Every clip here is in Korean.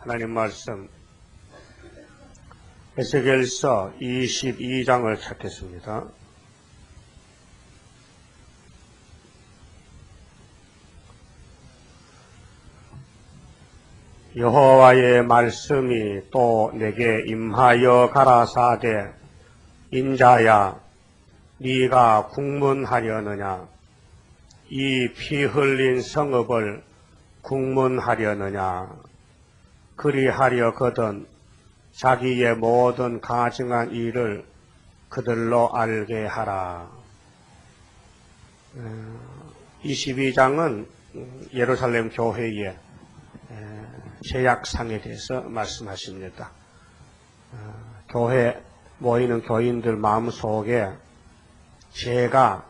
하나님 말씀 에스겔서 22장을 찾겠습니다. 여호와의 말씀이 또 내게 임하여 가라사대 인자야 네가 국문하려느냐 이 피 흘린 성읍을 국문하려느냐 그리하려거든 자기의 모든 가증한 일을 그들로 알게 하라. 22장은 예루살렘 교회의 제약상에 대해서 말씀하십니다. 교회 모이는 교인들 마음속에 죄가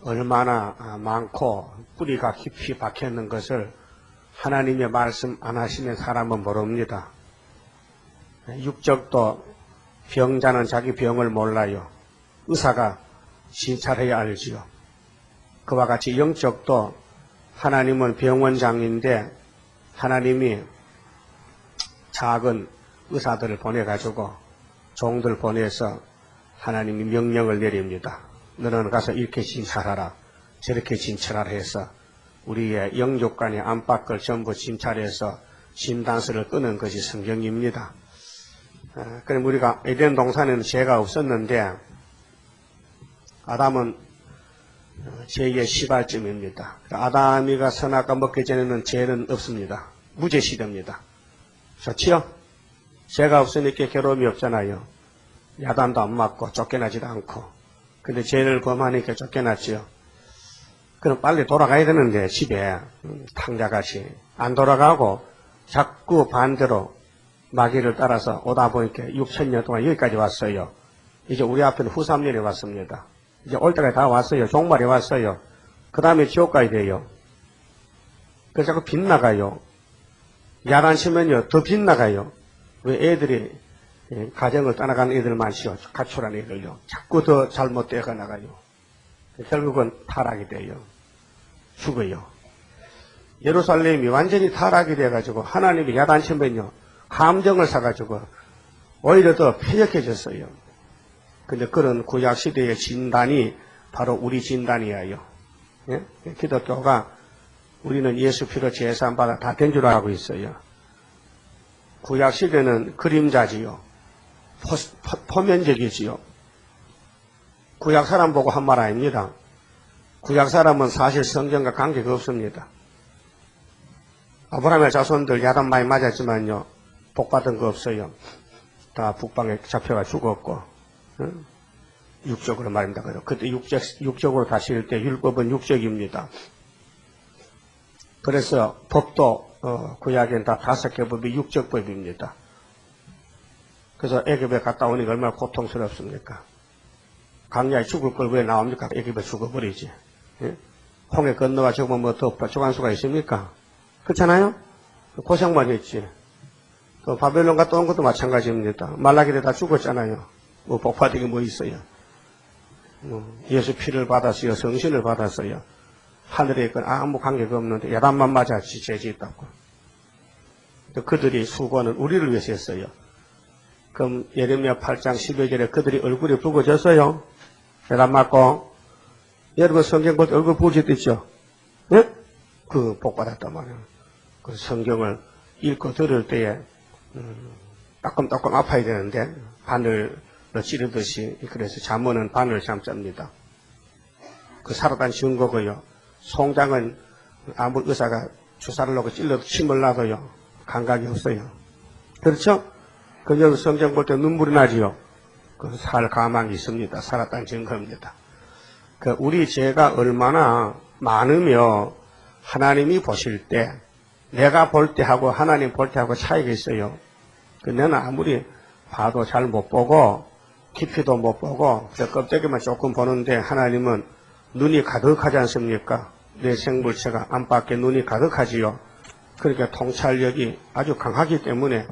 얼마나 많고 뿌리가 깊이 박혀있는 것을 하나님의 말씀 안 하시는 사람은 모릅니다. 육적도 병자는 자기 병을 몰라요. 의사가 진찰해야 알지요. 그와 같이 영적도 하나님은 병원장인데 하나님이 작은 의사들을 보내가지고 종들 보내서 하나님이 명령을 내립니다. 너는 가서 이렇게 진찰하라 저렇게 진찰하라 해서 우리의 영육간의 안팎을 전부 진찰해서 진단서를 끄는 것이 성경입니다. 그럼 우리가 에덴 동산에는 죄가 없었는데 아담은 죄의 시발점입니다. 아담이가 선악과 먹기 전에는 죄는 없습니다. 무죄 시대입니다. 좋지요? 죄가 없으니까 괴로움이 없잖아요. 야단도 안 맞고 쫓겨나지도 않고. 근데 죄를 범하니까 쫓겨났지요. 그럼 빨리 돌아가야 되는데 집에 탕자같이 안 돌아가고 자꾸 반대로 마귀를 따라서 오다 보니까 6,000년 동안 여기까지 왔어요. 이제 우리 앞에는 후삼년이 왔습니다. 이제 올 때가 다 왔어요. 종말이 왔어요. 그 다음에 지옥 가야 돼요. 그래서 자꾸 빗나가요. 야단치면요 더 빗나가요. 왜 애들이 가정을 떠나가는 애들 많지요. 가출한 애들요. 자꾸 더 잘못되어 나가요. 결국은 타락이 돼요. 죽어요. 예루살렘이 완전히 타락이 돼가지고 하나님이 야단치면요 감정을 사가지고 오히려 더 폐역해졌어요. 근데 그런 구약시대의 진단이 바로 우리 진단이에요. 예? 기독교가 우리는 예수 피로 제사받아 다 된 줄 알고 있어요. 구약시대는 그림자지요. 포면적이지요. 구약 사람 보고 한 말 아닙니다. 구약 사람은 사실 성경과 관계가 없습니다. 아브라함의 자손들 야단 많이 맞았지만요. 복 받은 거 없어요. 다 북방에 잡혀가 죽었고, 응? 육적으로 말입니다. 그때 육적으로 다스릴 때 율법은 육적입니다. 그래서 법도 구약엔 다 5개 법이 육적법입니다. 그래서 애굽에 갔다 오니까 얼마나 고통스럽습니까? 강야에 죽을 걸 왜 나옵니까? 애굽에 죽어버리지. 예? 홍해 건너가 죽으면 뭐 더 족한 수가 있습니까? 그렇잖아요? 고생만 했지. 또 바벨론 갔다 온 것도 마찬가지입니다. 말라기에 다 죽었잖아요. 뭐 복받은 게 뭐 있어요? 예수 피를 받았어요. 성신을 받았어요. 하늘에 있건 아무 관계가 없는데 야단만 맞았지 죄지 있다고. 그들이 수고는 우리를 위해서 했어요. 그럼 예레미야 8장 12절에 그들이 얼굴이 붉어졌어요. 야단 맞고. 여러분 성경 볼 때 얼굴 붉어졌죠? 예? 그 복 받았단 말이에요. 그 성경을 읽고 들을 때에 따끔따끔 아파야 되는데 바늘로 찌르듯이 그래서 잠언은 바늘 잠자입니다. 그 살아난 증거고요. 송장은 아무 의사가 주사를 놓고 찔러도 침을 놔도요. 감각이 없어요. 그렇죠? 그녀는 성경 볼 때 눈물이 나지요. 그 살 가망이 있습니다. 살았다는 증거입니다. 그 우리 죄가 얼마나 많으며 하나님이 보실 때 내가 볼 때하고 하나님 볼 때하고 차이가 있어요. 내는 아무리 봐도 잘 못 보고 깊이도 못 보고 껍데기만 조금 보는데 하나님은 눈이 가득하지 않습니까? 내 생물체가 안팎에 눈이 가득하지요. 그러니까 통찰력이 아주 강하기 때문에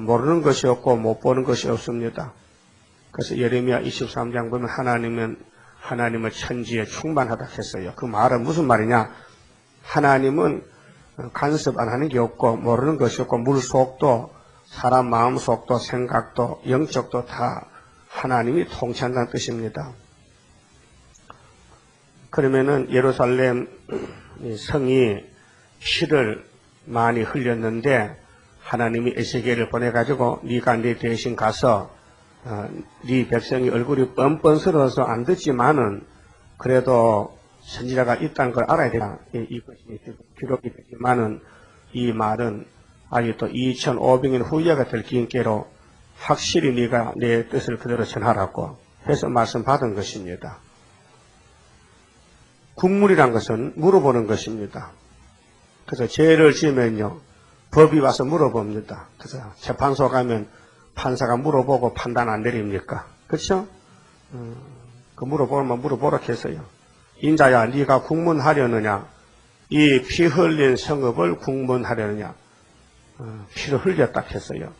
모르는 것이 없고 못 보는 것이 없습니다. 그래서 예레미야 23장 보면 하나님은 천지에 충만하다 했어요. 그 말은 무슨 말이냐? 하나님은 간섭 안 하는 게 없고 모르는 것이 없고 물 속도 사람 마음 속도 생각도 영적도 다 하나님이 통치한다는 뜻입니다. 그러면은 예루살렘 성이 피를 많이 흘렸는데 하나님이 에스겔을 보내가지고 네가 네 대신 가서 네 백성이 얼굴이 뻔뻔스러워서 안 듣지만은 그래도 선지자가 있다는 걸 알아야 된다. 이것이 기록이 되지만은 이 말은 아직 또 2500년 후에가 될 기인께로 확실히 네가 내 뜻을 그대로 전하라고 해서 말씀 받은 것입니다. 국문이란 것은 물어보는 것입니다. 그래서 죄를 지으면요 법이 와서 물어봅니다. 그래서 재판소 가면 판사가 물어보고 판단 안 내립니까? 그렇죠? 그 물어보면 물어보라 했어요. 인자야 네가 국문하려느냐? 이 피 흘린 성읍을 국문하려느냐? 피를 흘렸다 했어요.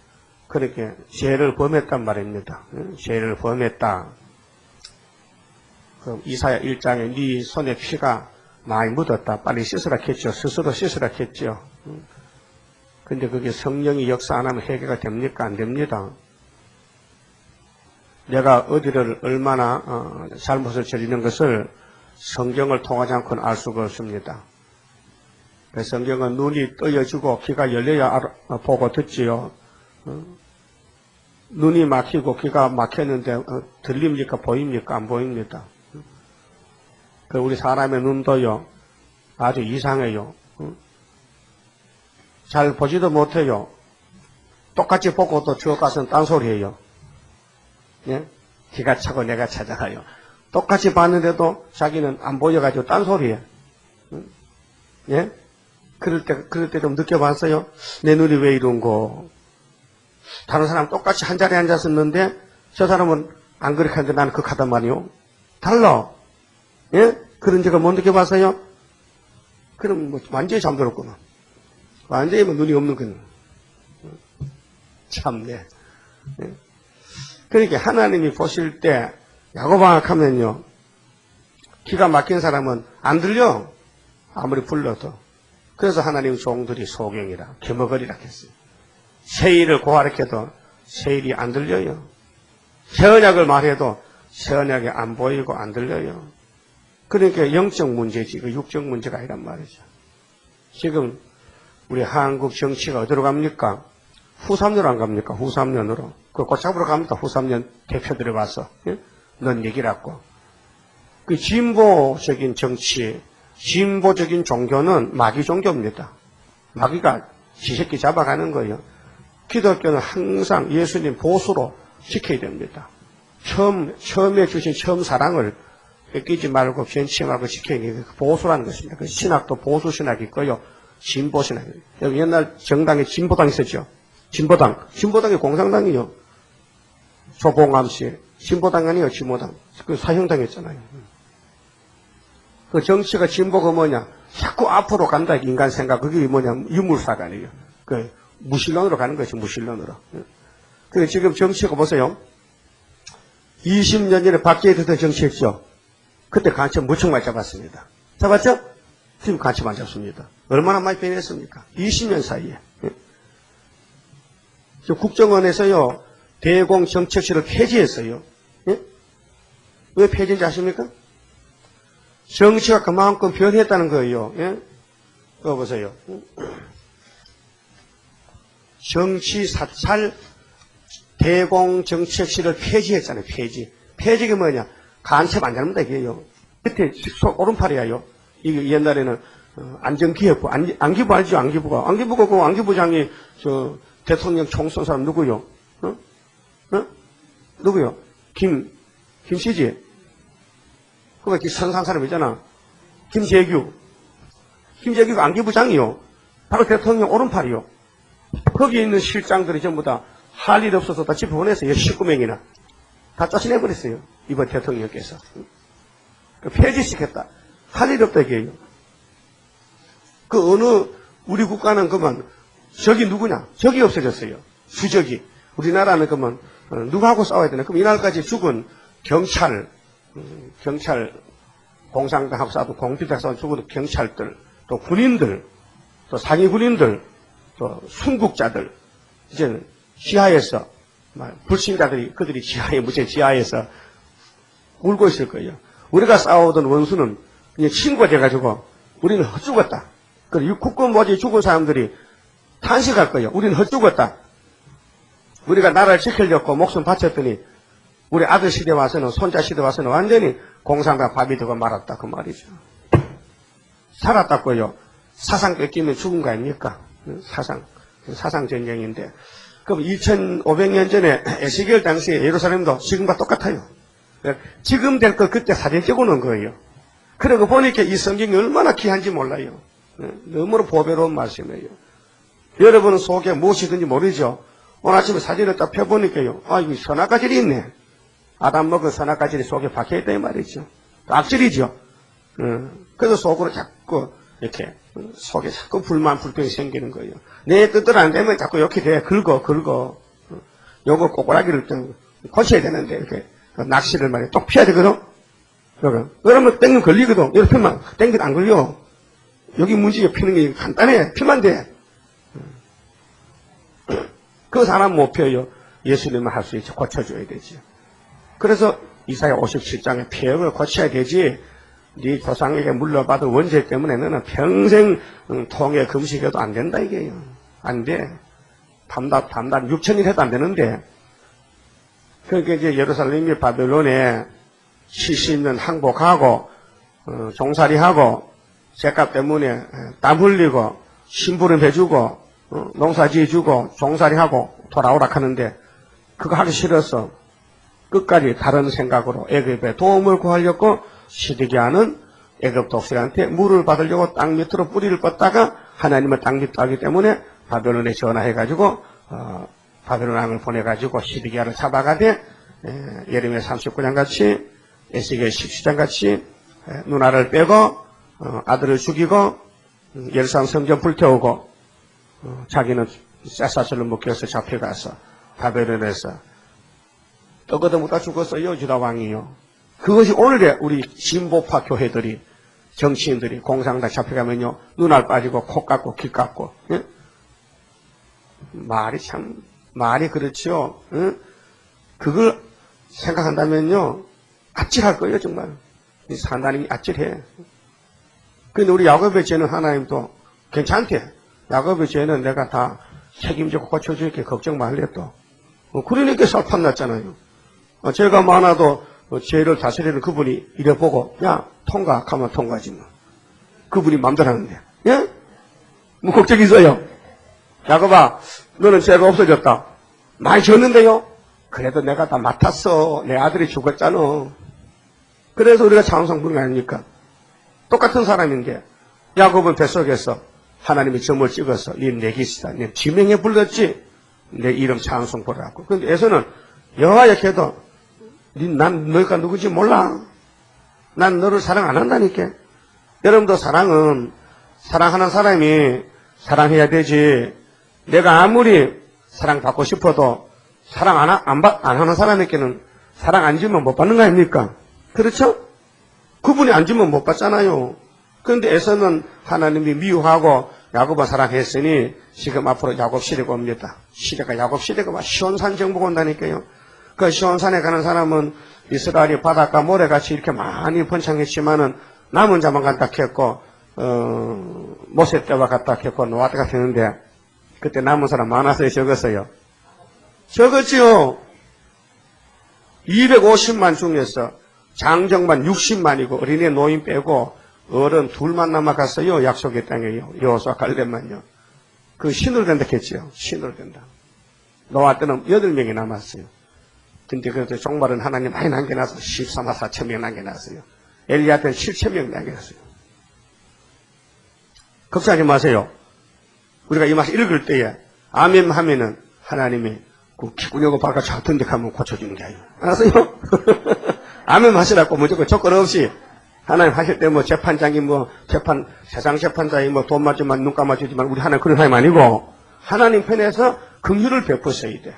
그렇게 죄를 범했단 말입니다. 죄를 범했다. 그럼 이사야 1장에 네 손에 피가 많이 묻었다. 빨리 씻으라 했죠. 스스로 씻으라 했죠. 근데 그게 성령이 역사 안 하면 해결가 됩니까? 안 됩니다. 내가 어디를 얼마나 잘못을 저지른 것을 성경을 통하지 않고는 알 수가 없습니다. 성경은 눈이 떠여지고 귀가 열려야 보고 듣지요. 눈이 막히고 귀가 막혔는데 들립니까? 보입니까? 안 보입니다. 우리 사람의 눈도요 아주 이상해요. 잘 보지도 못해요. 똑같이 보고 또 주옥 가서는 딴소리해요. 예? 기가 차고 내가 찾아가요. 똑같이 봤는데도 자기는 안 보여가지고 딴소리해. 예? 그럴 때 좀 느껴봤어요? 내 눈이 왜 이런고? 다른 사람 똑같이 한 자리에 앉았었는데 저 사람은 안 그렇게 하는데 나는 그렇게 하단 말이요. 달라. 예? 그런 적을 못 느껴봤어요? 그럼 뭐 완전히 잠들었구나. 완전히 뭐 눈이 없는 거는. 참네. 예? 그러니까 하나님이 보실 때 야고방학하면요. 기가 막힌 사람은 안 들려. 아무리 불러도. 그래서 하나님 종들이 소경이라 겨먹으리라 했어요. 세일을 고하락해도 세일이 안 들려요. 새 언약을 말해도 새 언약이 안 보이고 안 들려요. 그러니까 영적 문제지 그 육적 문제가 아니란 말이죠. 지금 우리 한국 정치가 어디로 갑니까? 후3년으로 안 갑니까? 후3년으로. 그 꽃잡으러 갑니다. 후3년 대표들이 와서. 예? 넌 얘기라고. 그 진보적인 정치, 진보적인 종교는 마귀 종교입니다. 마귀가 지새끼 잡아가는 거예요. 기독교는 항상 예수님 보수로 지켜야 됩니다. 처음에 주신 처음 사랑을 뺏기지 말고 변치 말고 지켜야 돼요. 보수라는 것입니다. 그 신학도 보수 신학이 있고요. 진보 신학이 있고요. 옛날 정당에 진보당이 있었죠. 진보당이 공산당이요. 조봉암 씨. 진보당 아니에요, 진보당. 그 사형당했잖아요. 그 정치가 진보가 뭐냐? 자꾸 앞으로 간다, 인간 생각. 그게 뭐냐? 유물사가 아니에요. 그 무신론으로 가는 것이 무신론으로. 그 지금 정치가 보세요. 20년 전에 박재희 대통령 정치했죠. 그때 간첩 무척 많이 잡았습니다. 잡았죠? 지금 간첩 안 잡습니다. 얼마나 많이 변했습니까? 20년 사이에. 국정원에서요, 대공정책실을 폐지했어요. 예? 왜 폐지인지 아십니까? 정치가 그만큼 변했다는 거예요. 예? 이거 보세요. 정치 사찰 대공정책실을 폐지했잖아요. 폐지가 뭐냐? 간첩 안 잡는다 이게요. 밑에 오른팔이에요. 이게 옛날에는 안전기획부, 안기부 알죠? 안기부가 그 안기부장이 대통령 총 쏜 사람 누구요? 누구요? 김씨지? 그거 선상 사람이잖아. 김재규가 안기부장이요. 바로 대통령 오른팔이요. 거기 있는 실장들이 전부 다 할 일 없어서 다 집어보냈어요. 19명이나. 다 쫓아내버렸어요. 이번 대통령께서. 폐지시켰다. 할 일 없다 이게요. 그 어느 우리 국가는 그만 적이 누구냐? 적이 없어졌어요. 수적이. 우리나라는 그만 누구하고 싸워야 되나? 그럼 이날까지 죽은 경찰 공상당하고 싸우고 공비대하고 싸우고 죽은 경찰들, 또 군인들, 또 상위 군인들, 또 순국자들, 이제는 지하에서, 불신자들이, 그들이 지하에, 무슨 지하에서 울고 있을 거예요. 우리가 싸우던 원수는 이제 친구가 돼가지고, 우리는 헛죽었다. 그리고 국군 모지 죽은 사람들이 탄식할 거예요. 우리는 헛죽었다. 우리가 나라를 지키려고 목숨 바쳤더니, 우리 아들 시대 와서는, 손자 시대 와서는 완전히 공산당 밥이 되고 말았다. 그 말이죠. 살았다고요. 사상 뺏기면 죽은 거 아닙니까? 사상 전쟁인데. 그럼 2500년 전에 에스겔 당시에 예루살렘도 지금과 똑같아요. 지금 될 거 그때 사진 찍어 놓은 거예요. 그러고 보니까 이 성경이 얼마나 귀한지 몰라요. 너무나 보배로운 말씀이에요. 여러분은 속에 무엇이든지 모르죠? 오늘 아침에 사진을 딱 펴보니까요. 아, 이거 선악과질이 있네. 아담 먹은 선악과질이 속에 박혀있다 이 말이죠. 악질이죠. 그래서 속으로 자꾸 이렇게 속에 자꾸 불평이 생기는 거예요. 내 뜻대로 안 되면 자꾸 이렇게 돼. 긁어. 요거 꼬꾸라기를 좀 고쳐야 되는데 이렇게 낚시를 말이야. 똑 피해야 되거든. 그러면 땡기면 걸리거든. 이렇게 피면 땡기면 안 걸려. 여기 문지가 피는 게 간단해. 피면 돼. 그 사람 못 펴요. 예수님은 할 수 있지. 고쳐줘야 되지. 그래서 이사야 57장에 폐역을 고쳐야 되지. 네 조상에게 물려받은 원죄 때문에 너는 평생 통에 금식해도 안 된다 이게요. 안 돼. 밤낮 6,000일 해도 안 되는데. 그러니까 이제 예루살렘이 바벨론에 70년 항복하고 종살이하고 죄값 때문에 땀 흘리고 심부름 해주고 농사지어주고 종살이하고 돌아오라 하는데 그거 하기 싫어서 끝까지 다른 생각으로 애굽에 도움을 구하려고 시드기야는 애굽 독실한테 물을 받으려고 땅 밑으로 뿌리를 뻗다가 하나님은 땅 밑으로 하기 때문에 바벨론에 전화해가지고 바벨론 왕을 보내가지고 시드기야를 잡아가되 예레미야 39장 같이 에스겔 17장 같이 누나를 빼고 아들을 죽이고 예루살렘 성전 불태우고 자기는 쌀사슬로 묶여서 잡혀가서 바벨론에서 떠거도 못다 죽었어요. 유다 왕이요. 그것이 오늘의 우리 진보파 교회들이 정치인들이 공산당 잡혀가면요 눈알 빠지고 코 깎고 귀 깎고 예? 말이 그렇죠. 예? 그걸 생각한다면요 아찔할 거예요 정말. 이 하나님이 아찔해. 근데 우리 야곱의 죄는 하나님도 괜찮대. 야곱의 죄는 내가 다 책임지고 고쳐줄게 걱정 말래 또. 그러니까 살판 났잖아요. 죄가 많아도 죄를 다스리는 그분이 이래 보고 야 통과 하면 통과지 뭐. 그분이 맘대로 하는데 예? 뭐 걱정이 있어요. 야곱아 너는 죄가 없어졌다. 많이 졌는데요. 그래도 내가 다 맡았어. 내 아들이 죽었잖아. 그래서 우리가 찬송 부르는 거 아닙니까? 똑같은 사람인데 야곱은 뱃속에서 하나님이 점을 찍어서 네 내기시다. 네 지명해 불렀지. 내 이름 찬송 부르라고. 그런데 에서는 여호와께도 난 너가 누구지 몰라. 난 너를 사랑 안 한다니까. 여러분도 사랑은 사랑하는 사람이 사랑해야 되지. 내가 아무리 사랑받고 싶어도 사랑 안 하는 사람에게는 사랑 안 주면 못 받는 거 아닙니까? 그렇죠? 그분이 안 주면 못 받잖아요. 그런데 에서는 하나님이 미워하고 야곱을 사랑했으니 지금 앞으로 야곱 시대가 옵니다. 시대가 야곱 시대가 막 시온산 정복 온다니까요. 그 시온산에 가는 사람은 이스라엘이 바닷가 모래같이 이렇게 많이 번창했지만은 남은 자만 갔다 했고 모세 때와 갔다 했고 노아 때가 되는데 그때 남은 사람 많았어요 적었어요? 적었지요. 250만 중에서 장정만 60만이고 어린애 노인 빼고 어른 둘만 남아갔어요. 약속의 땅에요. 여호수아 갈렙만요. 그 신으로 된다 했지요. 신으로 된다. 노아 때는 8명이 남았어요. 근데 그래도 종말은 하나님 많이 남겨놨어. 13만 4천 명 남겨놨어요. 엘리야 때는 7천 명 남겨놨어요. 걱정하지 마세요. 우리가 이 말을 읽을 때에 아멘 하면은 하나님이 그 기구려고 발가 잡던 데 가면 고쳐주는 게 아니에요. 알았어요? 아멘 하시라고 무조건 조건 없이 하나님 하실 때 뭐 재판장이 세상 재판장이 돈 맞지만 눈 감아주지만 우리 하나님 그런 하나님 아니고 하나님 편에서 긍휼을 베푸셔야 돼.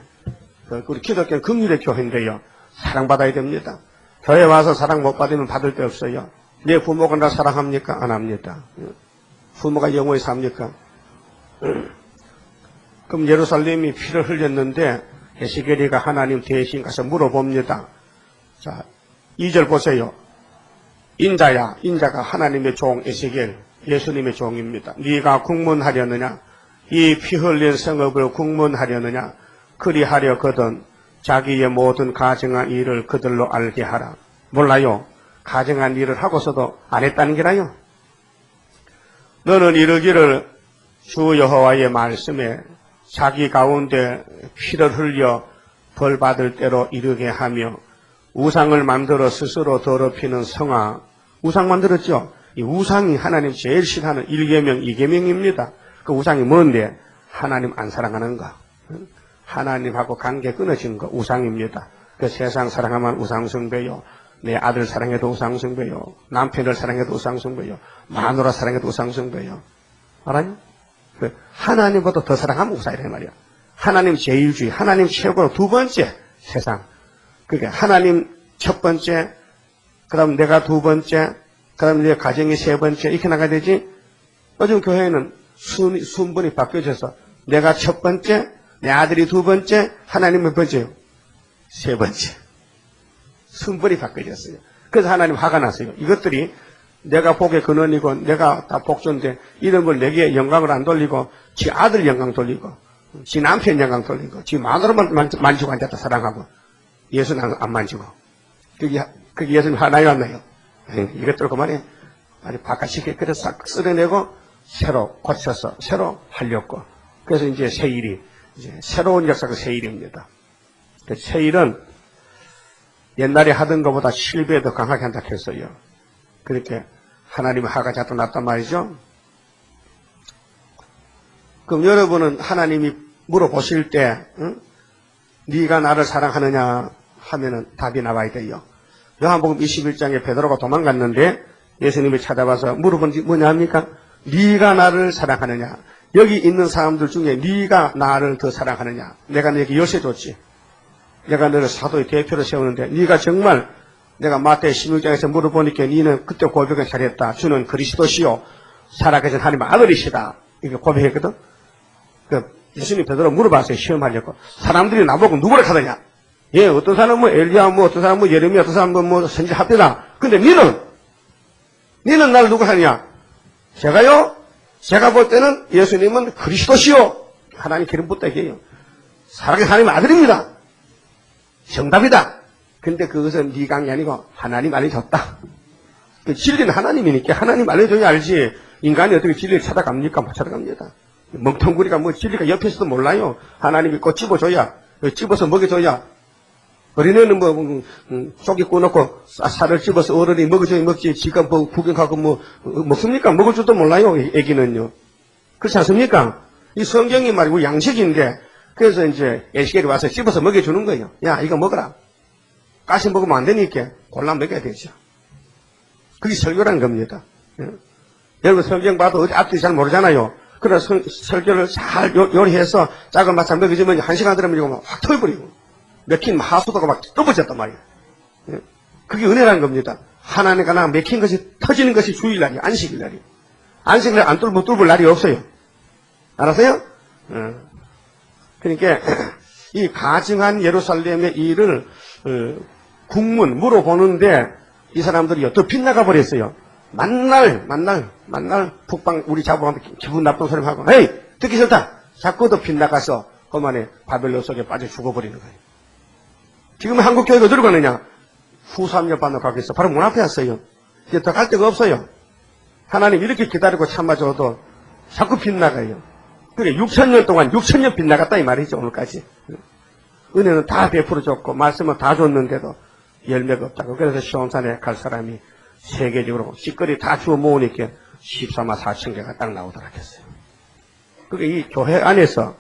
우리 기독교는 긍휼의 교회인데요. 사랑받아야 됩니다. 교회 와서 사랑 못 받으면 받을 데 없어요. 내 부모가 나 사랑합니까? 안 합니다. 부모가 영원히 삽니까? 그럼 예루살렘이 피를 흘렸는데 에스겔이가 하나님 대신 가서 물어봅니다. 자, 2절 보세요. 인자야, 인자가 하나님의 종 에스겔, 예수님의 종입니다. 네가 국문하려느냐? 이 피 흘린 성읍을 국문하려느냐? 그리하려거든 자기의 모든 가증한 일을 그들로 알게 하라. 몰라요. 가증한 일을 하고서도 안 했다는 게라요. 너는 이르기를 주 여호와의 말씀에 자기 가운데 피를 흘려 벌 받을 대로 이르게 하며 우상을 만들어 스스로 더럽히는 성아. 우상 만들었죠. 이 우상이 하나님 제일 싫어하는 1계명, 2계명입니다. 그 우상이 뭔데? 하나님 안 사랑하는 거. 하나님하고 관계 끊어진 거 우상입니다. 그 세상 사랑하면 우상숭배요. 내 아들 사랑해도 우상숭배요. 남편을 사랑해도 우상숭배요. 마누라 사랑해도 우상숭배요. 알아요? 그 하나님보다 더 사랑하면 우상이란 말이야. 하나님 제일주의, 하나님 최고로 두 번째 세상. 그게 하나님 첫 번째, 그 다음 내가 두 번째, 그 다음 내 가정이 세 번째, 이렇게 나가야 되지. 요즘 교회는 순번이 바뀌어져서 내가 첫 번째, 내 아들이 두 번째, 하나님 몇 번째요? 세 번째. 순번이 바뀌어졌어요. 그래서 하나님 화가 났어요. 이것들이 내가 복의 근원이고 내가 다 복존데 이런 걸 내게 영광을 안 돌리고 지 아들 영광 돌리고 지 남편 영광 돌리고 지 마누라만 만지고 앉았다 사랑하고 예수는 안 만지고 그게 예수님 하나님 왔나요? 이것들 그만해. 아니 바깥시켜 그래서 싹 쓸어내고 새로 고쳐서 새로 하려고. 그래서 이제 세일이 이제 새로운 역사가 세일입니다. 그 세일은 옛날에 하던 것보다 7배 더 강하게 한다 했어요. 그렇게 하나님의 화가 자꾸 났단 말이죠. 그럼 여러분은 하나님이 물어보실 때 네가 나를 사랑하느냐 하면은 답이 나와야 돼요. 요한복음 21장에 베드로가 도망갔는데 예수님이 찾아와서 물어본 게 뭐냐 합니까? 네가 나를 사랑하느냐. 여기 있는 사람들 중에 네가 나를 더 사랑하느냐. 내가 너에게 열쇠 줬지. 내가 너를 사도의 대표로 세우는데 네가 정말 내가 마태의 16장에서 물어보니까 너는 그때 고백을 잘했다. 주는 그리스도시요 살아계신 하나님의 아들이시다. 이렇게 고백했거든. 그 예수님 베드로 물어봤어요. 시험하려고. 사람들이 나보고 누구를 하느냐. 예, 어떤 사람은 뭐 엘리야, 뭐 어떤 사람은 뭐 예레미야, 어떤 사람은 뭐 선지 합디다. 근데 너는 나를 누구 하느냐? 제가 볼 때는 예수님은 그리스도시요 하나님 기름 붓다 얘기해요. 살아계신 하나님의 아들입니다. 정답이다. 근데 그것은 네 강이 아니고 하나님 알려줬다. 그 진리는 하나님이니까 하나님 알려줘야 알지. 인간이 어떻게 진리를 찾아갑니까? 못 찾아갑니다. 멍텅구리가 뭐 진리가 옆에서도 몰라요. 하나님이 꼭 집어줘야, 집어서 먹여줘야. 어린애는 쪼개 구워놓고 살을 집어서 어른이 먹어줘야 먹지. 지가 뭐 구경하고 뭐 먹습니까? 먹을 줄도 몰라요. 애기는요. 그렇지 않습니까? 이 성경이 말이고 양식인데 그래서 이제 에스겔이 와서 집어서 먹여주는 거예요. 야, 이거 먹어라. 가시 먹으면 안 되니까 골라 먹여야 되죠. 그게 설교라는 겁니다. 여러분 성경 봐도 앞뒤 잘 모르잖아요. 그래서 설교를 잘 요리해서 작은 마차 먹여주면 1시간 들으면 확 터져버리고 맥힌 하수도가 막 떠버렸단 말이에요. 그게 은혜라는 겁니다. 하나님과 나 맥힌 것이 터지는 것이 주일날이 안식일날이. 안식일날 안 뚫을 날이 없어요. 알았어요? 그러니까 이 가증한 예루살렘의 일을 국문 물어보는데 이 사람들이 더 빗나가 버렸어요. 만날 북방 우리 잡아가면 기분 나쁜 소리 하고 헤이 듣기 싫다. 자꾸 더 빗나가서 그만에 바벨론 속에 빠져 죽어버리는 거예요. 지금 한국 교회가 어디로 가느냐? 후삼열 반으로 가고 있어. 바로 문 앞에 왔어요. 이제 더 갈 데가 없어요. 하나님 이렇게 기다리고 참아줘도 자꾸 빗나가요. 그게 6,000년 동안 6,000년 빗나갔다 이 말이죠. 오늘까지. 은혜는 다 베풀어줬고 말씀은 다 줬는데도 열매가 없다고. 그래서 시온산에 갈 사람이 세계적으로 찌꺼리 다 주워 모으니까 14만 4천 개가 딱 나오더라 했어요. 그게 이 교회 안에서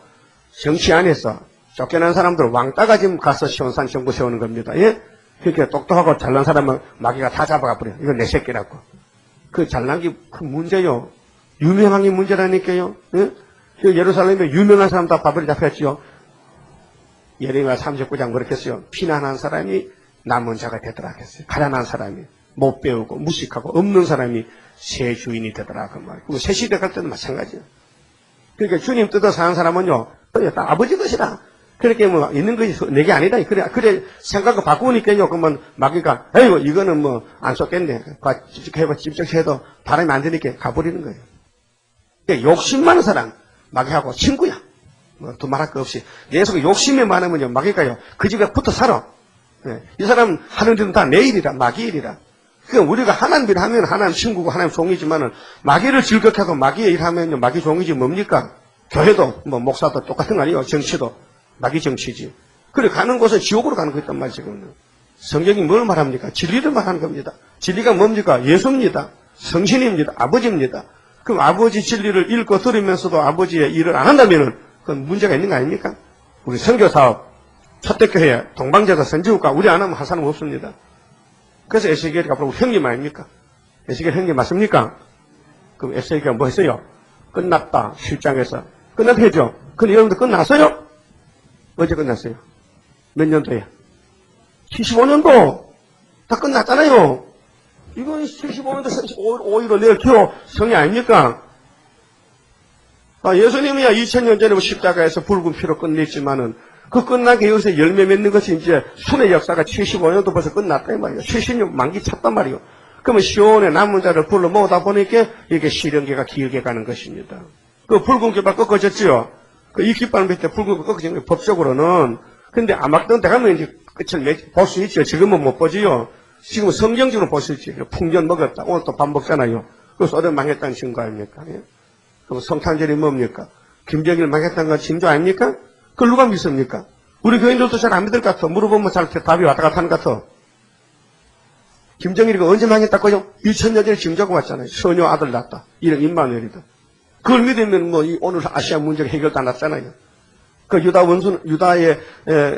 정치 안에서 쫓겨난 사람들 왕따가 지금 가서 시온산 정부 세우는 겁니다. 예? 그렇게 똑똑하고 잘난 사람은 마귀가 다 잡아가 버려요. 이건 내 새끼라고. 그 잘난 게 큰 문제요. 유명한 게 문제라니까요. 예? 그 예루살렘에 유명한 사람 다 바벨에 잡혔지요. 예레미야 39장 그렇게 했어요. 피난한 사람이 남은 자가 되더라 했어요. 가난한 사람이 못 배우고 무식하고 없는 사람이 새 주인이 되더라 그 말. 새 시대 갈 때도 마찬가지예요. 그러니까 주님 뜻을 사는 사람은요, 딱 아버지 뜻이다. 그렇게 뭐 있는 것이 내게 아니다. 그래 생각을 바꾸니까요. 그러면 마귀가 에이고 이거는 뭐 안 쏟겠네. 직접 해도 바람이 안 드니까 가버리는 거예요. 그러니까 욕심 많은 사람 마귀하고 친구야. 뭐 두말할 거 없이 내 속에 욕심이 많으면요 마귀가요 그 집에 붙어 살아. 예. 이 사람 하는 일은 다 내 일이라 마귀 일이라. 그러니까 우리가 하나님 일 하면 하나님 친구고 하나님 종이지만은 마귀를 즐겁게 하고 마귀의 일 하면요 마귀 종이지 뭡니까? 교회도 뭐 목사도 똑같은 거 아니에요. 정치도 마귀 정치지. 그래 가는 곳은 지옥으로 가는 거 있단 말이에요. 지금 성경이 뭘 말합니까? 진리를 말하는 겁니다. 진리가 뭡니까? 예수입니다. 성신입니다. 아버지입니다. 그럼 아버지 진리를 읽고 들으면서도 아버지의 일을 안 한다면은 그건 문제가 있는 거 아닙니까? 우리 선교사업, 초대교회, 동방제도 선지국가 우리 안 하면 할 사람 없습니다. 그래서 에스겔이가 앞으로 형님 아닙니까? 에스겔 형님 맞습니까? 그럼 에스겔이가 뭐 했어요? 끝났다. 실장에서. 끝났죠? 근데 여러분들 끝났어요? 언제 끝났어요? 몇 년도에? 75년도! 다 끝났잖아요. 이건 75년도 5일로 내일 기호 성이 아닙니까? 예수님이야 2000년 전에 십자가에서 붉은 피로 끝냈지만은 그 끝난 게 여기서 열매 맺는 것이 이제 순의 역사가 75년도 벌써 끝났다 이 말이에요. 70년 만기 찼단 말이에요. 그러면 시온에 남은 자를 불러 모으다 보니까 이게 시련계가 길게 가는 것입니다. 그 붉은 깃발 꺾어졌지요. 그 이 깃발 밑에 붉은 깃발 꺾어진 게 법적으로는. 근데 아마던 데 가면 이제 끝을 볼 수 있죠. 지금은 못 보지요. 지금 성경적으로 볼 수 있지. 풍전 먹었다. 오늘 또 밥 먹잖아요. 그 소련 망했다는 증거 아닙니까? 예? 그럼 성탄절이 뭡니까? 김정일 망했다는 건 징조 아닙니까? 그걸 누가 믿습니까? 우리 교인들도 잘 안 믿을 것 같아. 물어보면 잘 답이 왔다 갔다 하는 것 같아. 김정일이가 언제 망했다고요? 2000년 전에 징조가 왔잖아요. 소녀 아들 낳았다. 이름 임마누엘이다. 그걸 믿으면 뭐 오늘 아시아 문제가 해결도 안 났잖아요. 그 유다의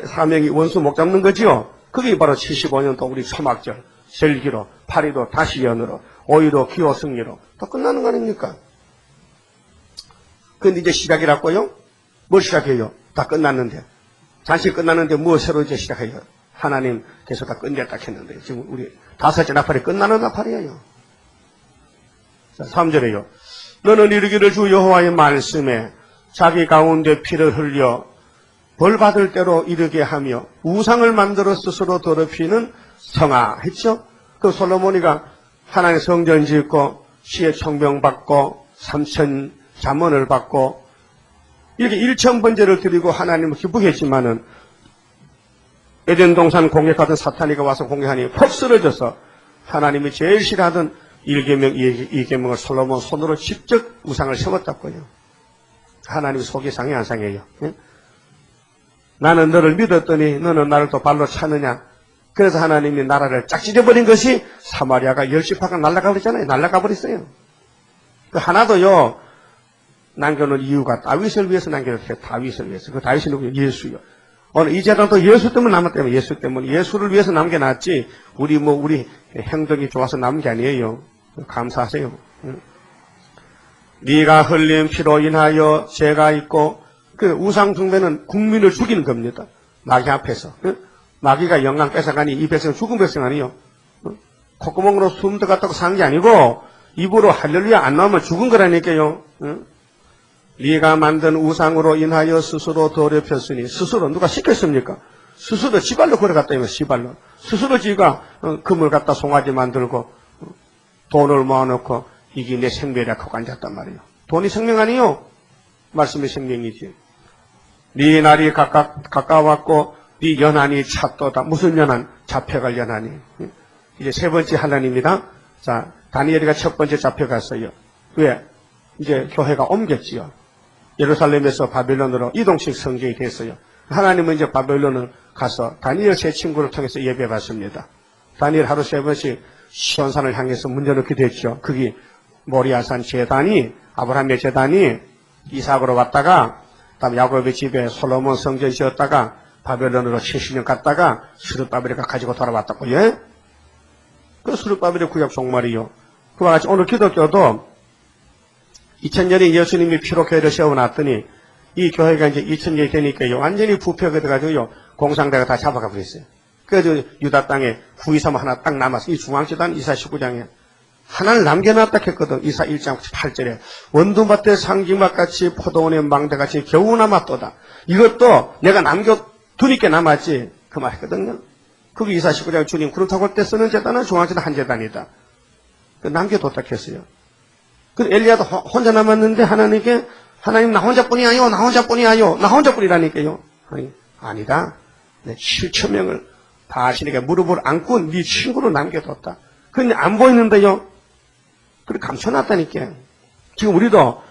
사명이 원수 목 잡는 거지요. 그게 바로 75년도 우리 초막절, 절기로, 8.15 다시 연으로, 5.15 기호 승리로 다 끝나는 거 아닙니까? 근데 이제 시작이라고요? 뭘 시작해요? 다 끝났는데. 잠시 끝났는데 뭐 새로 이제 시작해요? 하나님께서 다 끝냈다 했는데. 지금 우리 5째 나팔이 끝나는 나팔이에요. 자, 3절에요. 너는 이르기를 주 여호와의 말씀에 자기 가운데 피를 흘려 벌 받을 대로 이르게 하며 우상을 만들어 스스로 더럽히는 성아 했죠? 그 솔로몬이가 하나님 성전 짓고 시의 총명 받고 3천 잠언을 받고 이렇게 1,000번제를 드리고 하나님을 기쁘게 했지만은 에덴 동산 공격하던 사탄이가 와서 공격하니 퍽 쓰러져서 하나님이 제일 싫어하던 1계명, 2계명을 솔로몬 손으로 직접 우상을 세웠다고요. 하나님이 속이 상해 안 상해요? 예? 나는 너를 믿었더니 너는 나를 또 발로 차느냐? 그래서 하나님이 나라를 짝찢어버린 것이 사마리아가 10지파가 날아가 버렸잖아요. 날아가 버렸어요. 그 하나도요. 남겨놓은 이유가 다윗을 위해서 남겨놓았어요. 다윗을 위해서. 그 다윗이 누구예요? 예수요. 오늘 이 재단도 예수 때문에 남았다면 예수 때문에 예수를 위해서 남겨놨지 우리 행동이 좋아서 남은 게 아니에요. 감사하세요. 네가 흘린 피로 인하여 죄가 있고 그 우상 숭배는 국민을 죽이는 겁니다. 마귀 앞에서. 마귀가 영광 뺏어가니 이 백성은 죽은 백성 아니에요. 콧구멍으로 숨 들어갔다고 사는 게 아니고 입으로 할렐루야 안 나오면 죽은 거라니까요. 네가 만든 우상으로 인하여 스스로 더럽혔으니 스스로 누가 시켰습니까? 스스로 지발로 걸어갔다며 지발로. 스스로 지가 금을 갖다 송아지 만들고 돈을 모아놓고 이게 내 생명이라고 앉았단 말이에요. 돈이 생명 아니요? 말씀이 생명이지. 네 날이 가까웠고 네 연한이 찼도다. 무슨 연한? 잡혀갈 연한이. 이제 세 번째 하나님입니다. 자, 다니엘이가 첫 번째 잡혀갔어요. 왜? 이제 교회가 옮겼지요. 예루살렘에서 바벨론으로 이동식 성경이 됐어요. 하나님은 이제 바벨론을 가서 다니엘 세 친구를 통해서 예배 받습니다. 다니엘 하루 3번씩 시온산을 향해서 문 열어놓게 됐죠. 그게 모리아산 제단이 아브라함의 제단이 이삭으로 왔다가 다음 야곱의 집에 솔로몬 성전 지었다가 바벨론으로 70년 갔다가 스룹바벨이 가지고 돌아왔다고. 예? 그 스룹바벨의 구약 종말이요. 그와 같이 오늘 기독교도 2000년에 예수님이 피로 교회를 세워놨더니 이 교회가 이제 2000년이 되니까요. 완전히 부패가 돼가지고요. 공상대가 다 잡아가 버렸어요. 그래서 유다 땅에 구이삼 하나 딱 남았어요. 이 중앙재단 이사 19장에. 하나를 남겨놨다 했거든. 이사 1장 8절에. 원두밭에 상징밭같이 포도원의 망대같이 겨우 남았도다. 이것도 내가 남겨두니까 남았지. 그 말이거든요. 그게 이사 19장 주님 그렇다고 할 때 쓰는 재단은 중앙재단 한 재단이다. 남겨뒀다 했어요. 그 엘리야도 혼자 남았는데 하나님께 하나님 나 혼자뿐이야요. 나 혼자뿐이야요. 나 혼자뿐이라니까요. 아니, 아니다. 내 7,000명을 바알신에게 무릎을 안고 네 친구로 남겨뒀다. 근데 안 보이는데요. 그래 감춰놨다니까. 지금 우리도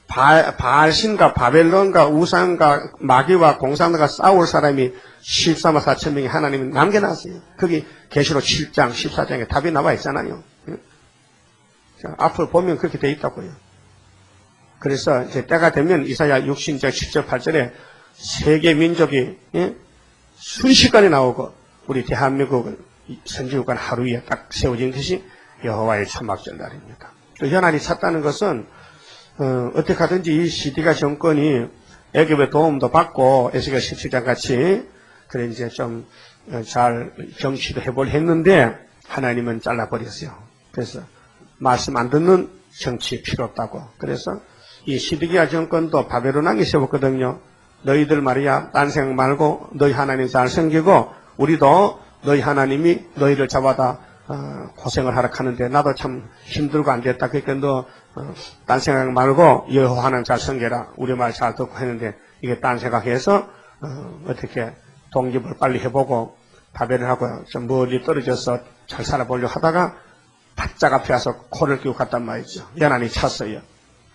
바알신과 바벨론과 우상과 마귀와 공산당과 싸울 사람이 14만 4천 명이 하나님이 남겨놨어요. 거기 계시록 7장 14장에 답이 나와 있잖아요. 자, 앞으로 보면 그렇게 돼 있다고요. 그래서 이제 때가 되면 이사야 60장 7절 8절에 세계 민족이 순식간에 나오고 우리 대한민국은 선진국간 하루에 딱 세워진 것이 여호와의 초막절 날입니다. 또 연한이 찼다는 것은 어떻게 하든지 이 시디가 정권이 애굽의 도움도 받고 에스겔 17장 같이 그래 이제 좀 잘 정치도 해보려 했는데 하나님은 잘라버렸어요. 그래서 말씀 안 듣는 정치 필요 없다고. 그래서 이 시드기야 정권도 바벨론 왕이 세웠거든요. 너희들 말이야 딴 생각 말고 너희 하나님 잘 섬기고 우리도 너희 하나님이 너희를 잡아다 고생을 하라 하는데 나도 참 힘들고 안 됐다. 그러니까 너 딴 생각 말고 여호와 하나님 잘 섬겨라. 우리 말 잘 듣고 했는데 이게 딴 생각해서 어떻게 독립을 빨리 해보고 바벨론하고 좀 멀리 떨어져서 잘 살아보려고 하다가 바짝 앞에 와서 코를 끼고 갔단 말이죠. 연한이 찼어요.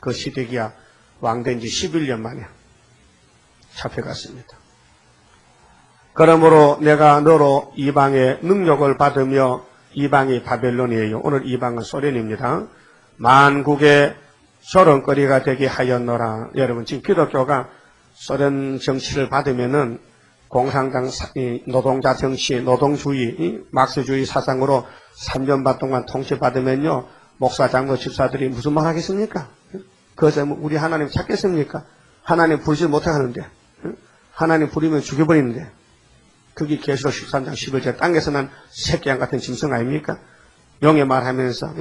그 시드기야 왕된 지 11년 만에 잡혀갔습니다. 그러므로 내가 너로 이방의 능력을 받으며 이방이 바벨론이에요. 오늘 이방은 소련입니다. 만국의 조롱거리가 되게 하였노라. 여러분 지금 기독교가 소련 정치를 받으면은 공산당 노동자 정치, 노동주의, 막스주의 사상으로 3년 반 동안 통치받으면요. 목사, 장로, 집사들이 무슨 말 하겠습니까? 그것에 우리 하나님 찾겠습니까? 하나님 부르지 못하는데 하나님 부르면 죽여버리는데 그게 계시록 13장 11절 땅에서 난 새끼양 같은 짐승 아닙니까? 용의 말하면서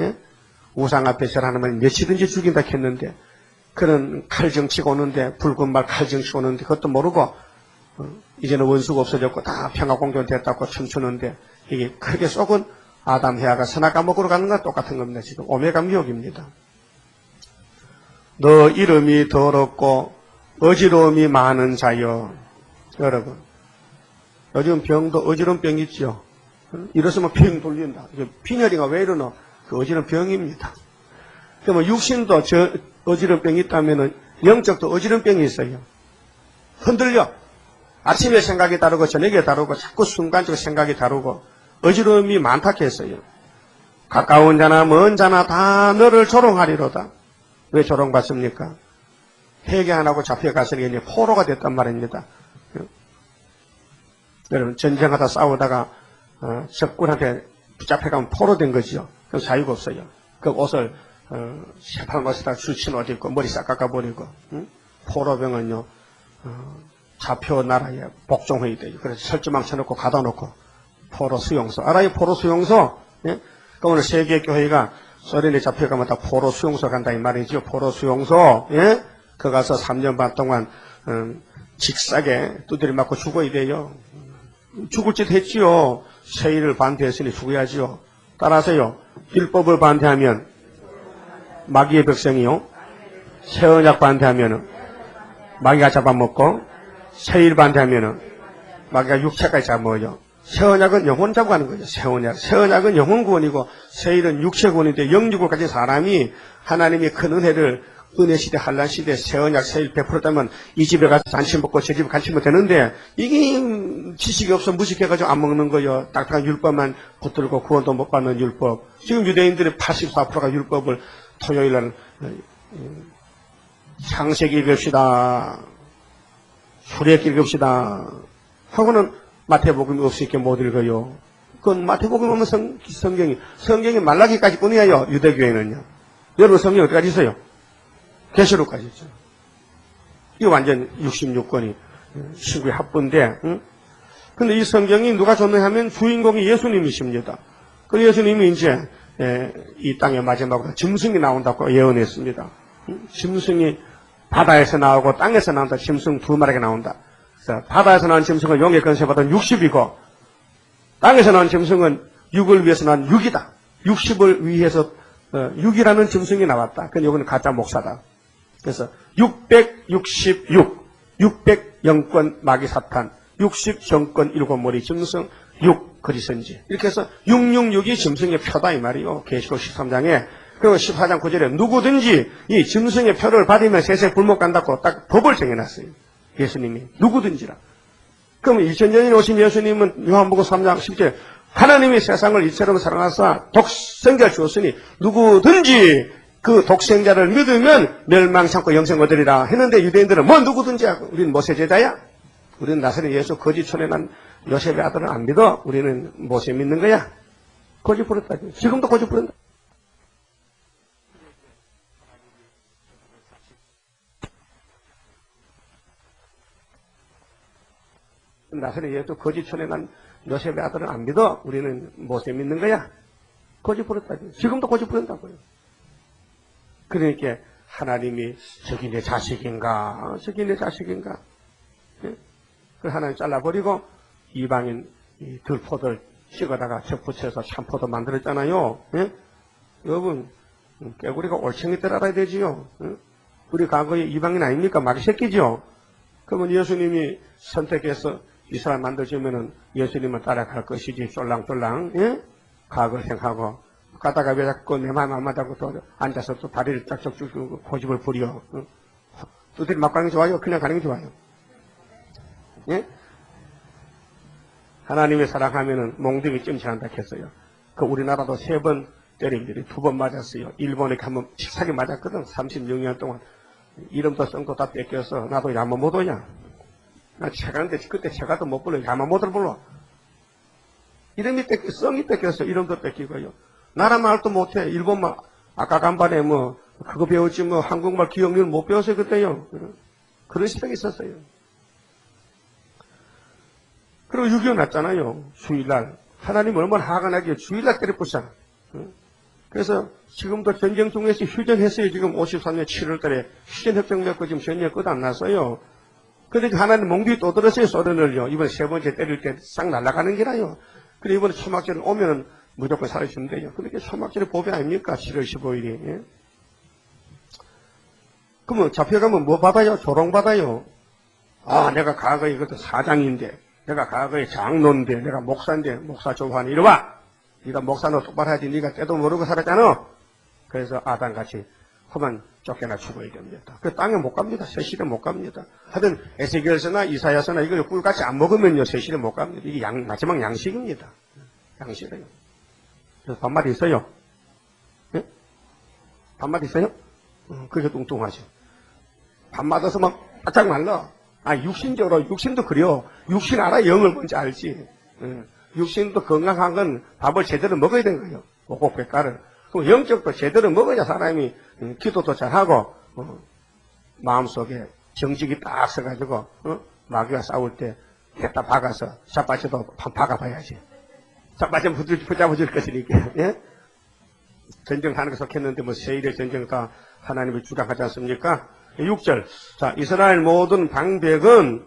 우상 앞에 절하는 말 며칠든지 죽인다 했는데 그런 칼정치가 오는데 붉은 말 칼정치가 오는데 그것도 모르고 이제는 원수가 없어졌고 다 평화공존 됐다고 춤추는데 이게 크게 속은 아담 해아가 선악과 먹으러 가는 건 똑같은 겁니다. 지금 오메가 미혹입니다. 너 이름이 더럽고 어지러움이 많은 자여. 여러분 요즘 병도 어지러운 병 있죠. 이랬으면 병 돌린다. 빈혈이가 왜 이러노? 그 어지러운 병입니다. 그러면 육신도 어지러운 병이 있다면 영적도 어지러운 병이 있어요. 흔들려. 아침에 생각이 다르고 저녁에 다르고 자꾸 순간적으로 생각이 다르고 어지러움이 많다 했어요. 가까운 자나 먼 자나 다 너를 조롱하리로다. 왜 조롱받습니까? 회개 안 하고 잡혀갔으니 포로가 됐단 말입니다. 여러분 전쟁하다 싸우다가 적군한테 붙잡혀가면 포로 된 거죠. 그럼 자유가 없어요. 그 옷을 새파란 옷에다 줄친 옷 입고 머리 싹 깎아버리고 포로병은요 잡혀 나라에 복종해야 돼요. 그래서 철조망 쳐놓고 가다 놓고 포로 수용소 알아요? 포로 수용소. 예? 그러니까 오늘 세계교회가 소련에 잡혀가면 다 포로 수용소 간다 이 말이죠. 포로 수용소. 예? 그 가서 3년 반 동안 직사게 두드려 맞고 죽어야 돼요. 죽을 짓 했지요. 세일을 반대했으니 죽어야지요. 따라하세요. 율법을 반대하면 마귀의 백성이요. 새 언약 반대하면 마귀가 잡아먹고 세일 반대하면 마귀가 육체까지 잡아먹어요. 새 언약은 영혼 잡고 가는 거죠. 새 언약은 영혼 구원이고 세일은 육체 구원인데 영육을 가진 사람이 하나님이 큰 은혜를 은혜 시대, 한란 시대, 새 언약, 세일 100%다면 이 집에 가서 잔치 먹고 저 집에 간치 먹으면 되는데 이게 지식이 없어 무식해가지고 안 먹는 거예요. 딱딱한 율법만 붙들고 구원도 못 받는 율법. 지금 유대인들의 84%가 율법을 토요일날 창세기 읽읍시다. 출애굽기 읽읍시다. 하고는 마태복음이 없으니까 못 읽어요. 그건 마태복음 보면 성경이 말라기까지 뿐이에요. 유대교회는요. 여러분 성경이 어디까지 있어요? 계시록까지 있죠. 이거 완전 66권이 신구의 합본데, 근데 이 성경이 누가 줬느냐 하면 주인공이 예수님이십니다. 그 예수님이 이제 이 땅의 마지막으로 짐승이 나온다고 예언했습니다. 짐승이 바다에서 나오고 땅에서 나온다. 짐승 두 마리가 나온다. 그래서 바다에서 나온 짐승은 용의 권세보다는 60이고 땅에서 나온 짐승은 6을 위해서 난 6이다. 60을 위해서 6이라는 짐승이 나왔다. 그건 이거는 가짜 목사다. 그래서 666, 600 영권 마귀 사탄, 60 정권 7머리 짐승, 6 거리선지. 이렇게 해서 666이 짐승의 표다 이 말이요. 계시록 13장에. 그리고 14장 9절에 누구든지 이 짐승의 표를 받으면 세세 불못 간다고 딱 법을 정해놨어요. 예수님이. 누구든지라. 그럼 2000년이 오신 예수님은 요한복음 3장 10절 하나님이 세상을 이처럼 사랑하사 독생자를 주었으니 누구든지 그 독생자를 믿으면 멸망치 않고 영생 얻으리라 했는데 유대인들은 뭐 누구든지 하고 우리는 모세 제자야? 우리는 나사렛 예수 거짓촌에 난 요셉의 아들은 안 믿어? 우리는 모세 믿는 거야? 거짓 부렸다. 지금도 거짓 부른다. 나사렛 예수 거짓촌에 난 요셉의 아들은 안 믿어? 우리는 모세 믿는 거야? 거짓 부렸다. 지금도 거짓 부른다고요. 그러니까 하나님이 저기 내 자식인가? 저기 내 자식인가? 예? 그 하나님 잘라버리고 이방인 이 들포들 찍어다가 접붙여서 참포도 만들었잖아요. 예? 여러분 깨구리가 올챙이 때 알아야 되지요. 예? 우리 과거에 이방인 아닙니까? 마귀 새끼죠. 그러면 예수님이 선택해서 이스라엘 만들어주면은 예수님은 따라갈 것이지 쫄랑쫄랑 예? 과거를 생각하고 가다가 왜 자꾸 내 마음 안 맞다고 또 앉아서 또 다리를 짝짝 쭉 고집을 부려. 두드리 막 가는 게 좋아요? 그냥 가는 게 좋아요? 예? 하나님의 사랑하면은 몽둥이 찜질한다 했어요. 그 우리나라도 3번 때립니다. 2번 맞았어요. 일본에 한번 치사하게 맞았거든. 36년 동안. 이름도 성도 다 뺏겨서 나도 야마모토야. 나 체가인데 그때 체가도 못 불러. 야마모토를 불러. 이름이 뺏겨, 성이 뺏겨서 이름도 뺏기고요. 나라 말도 못해. 일본말, 아까 간반에 뭐, 그거 배웠지 뭐, 한국말 기억력을 못 배웠어요, 그때요. 그런 시대가 있었어요. 그리고 6.25 났잖아요. 주일날. 하나님 얼마나 화가 나게 주일날 때려부숴. 그래서 지금도 전쟁 중에서 휴전했어요. 지금 53년 7월 달에 휴전협정 맺고 지금 전쟁 끝 안 났어요. 그런데 하나님 몽둥이 또 들었어요, 소련을요. 이번에 3번째 때릴 때 싹 날아가는 게라요. 그리고 이번에 초막절 오면은 무조건 살아주면 돼요. 그렇게 초막절의 법이 아닙니까? 7월 15일이. 예? 그러면 잡혀가면 뭐 받아요? 조롱 받아요. 아, 내가 과거에 이것도 사장인데, 내가 과거에 장로인데, 내가 목사인데, 목사 조화니 이리 와! 네가 목사 너 똑바로 해야지. 네가 때도 모르고 살았잖아. 그래서 아담같이 그만 쫓겨나 죽어야 됩니다. 그 땅에 못 갑니다. 세실에 못 갑니다. 하여튼 에스겔서나 이사야서나 이걸 꿀같이 안 먹으면요 세실에 못 갑니다. 이게 마지막 양식입니다. 양식이에요. 그래서 반말이 있어요. 예? 반말이 있어요? 그게 뚱뚱하죠. 밥 맞아서 막 바짝 말라. 아, 육신적으로, 육신도 그래요. 육신 알아? 영을 뭔지 알지. 육신도 건강한 건 밥을 제대로 먹어야 되는 거예요. 오곡백가를. 그럼 영적도 제대로 먹어야 사람이 기도도 잘하고, 마음속에 정직이 딱 서가지고, 마귀와 싸울 때, 했다 박아서, 샷바지도 박아봐야지. 샷바지는 붙잡아줄 것이니까, 예? 전쟁하는 거 속했는데, 뭐, 세일의 전쟁 다 하나님을 주장하지 않습니까? 6절. 자, 이스라엘 모든 방백은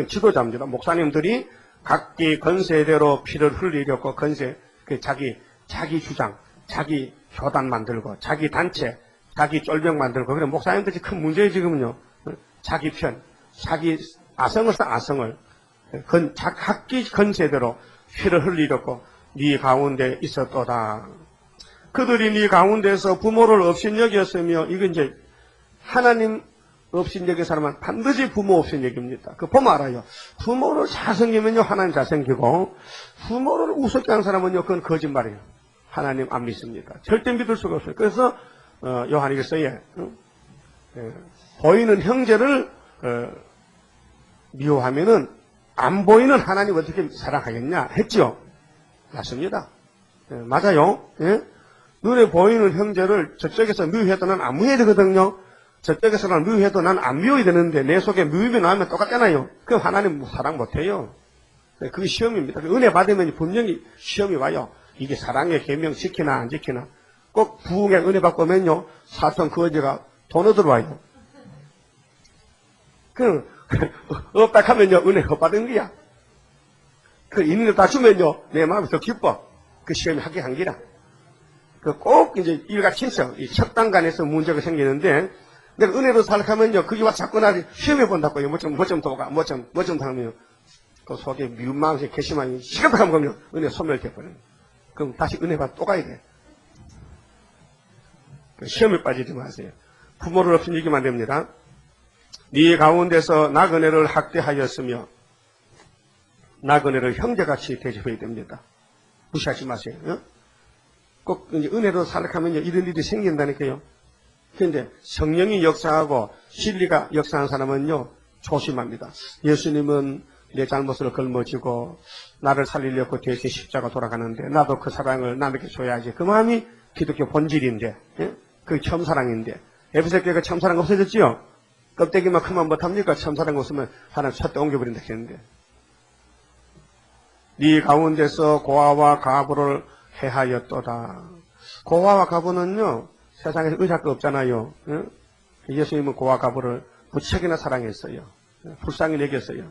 지도자입니다. 목사님들이 각기 건세대로 피를 흘리려고 건세, 자기 주장, 자기 교단 만들고, 자기 단체, 자기 쫄병 만들고, 그래, 목사님들이 큰 문제예요, 지금은요. 자기 편, 자기 아성을 써, 아성을. 각기 건세대로 피를 흘리려고 네 가운데 있었도다. 그들이 네 가운데서 부모를 업신여겼으며, 이건 이제 하나님 업신여긴 사람은 반드시 부모 업신여깁니다. 그 보면 알아요. 부모를 잘생기면요 하나님 잘생기고 부모를 우습게 하는 사람은요 그건 거짓말이에요. 하나님 안 믿습니다. 절대 믿을 수가 없어요. 그래서 요한일서에 보이는 형제를 미워하면은 안 보이는 하나님 어떻게 사랑하겠냐 했죠. 맞습니다. 맞아요. 예? 눈에 보이는 형제를 저쪽에서 미워해도 난 안 미워해야 되거든요. 저쪽에서는 미워해도 난 안 미워야 되는데 내 속에 미움이 나오면 똑같잖아요. 그럼 하나님 사랑 못해요. 그게 시험입니다. 은혜 받으면 분명히 시험이 와요. 이게 사랑의 계명 지키나 안 지키나. 꼭 부흥의 은혜 받고 오면요, 사통 그 어제가 돈으로 들어와요. 없다 하면요, 은혜 헛받은 거야. 있는 거 다 주면요, 내 마음이 더 기뻐. 그 시험이 합격한 기라. 꼭 이제 일가 친척, 이 척단간에서 문제가 생기는데, 내가 은혜로 살아가면요, 그게 와 자꾸 나를 시험해 본다고요. 뭐 좀 도가, 뭐 좀 하면, 그 속에 미움망시 개심하니, 시급하면 그럼요, 은혜 소멸돼버려요. 그럼 다시 은혜 받아 또 가야 돼. 시험에 빠지지 마세요. 부모를 없인 얘기만 됩니다. 네 가운데서 나그네를 학대하였으며, 나그네를 형제같이 대접해야 됩니다. 무시하지 마세요. 꼭 이제 은혜로 살아가면요, 이런 일이 생긴다니까요. 그런데 성령이 역사하고 진리가 역사한 사람은요, 조심합니다. 예수님은 내 잘못을 걸머지고 나를 살리려고 대신 십자가 돌아가는데 나도 그 사랑을 남에게 줘야지. 그 마음이 기독교 본질인데, 그 참사랑인데. 에베소 교회가 참사랑 없어졌지요? 껍데기만 크면 못합니까? 참사랑 없으면 하나님 쳤다 옮겨버린다 했는데. 네 가운데서 고아와 가부를 해하였도다. 고아와 가부는요, 세상에서 의사가 없잖아요. 예수님은 고아 가부를 무척이나 사랑했어요. 불쌍히 여겼어요.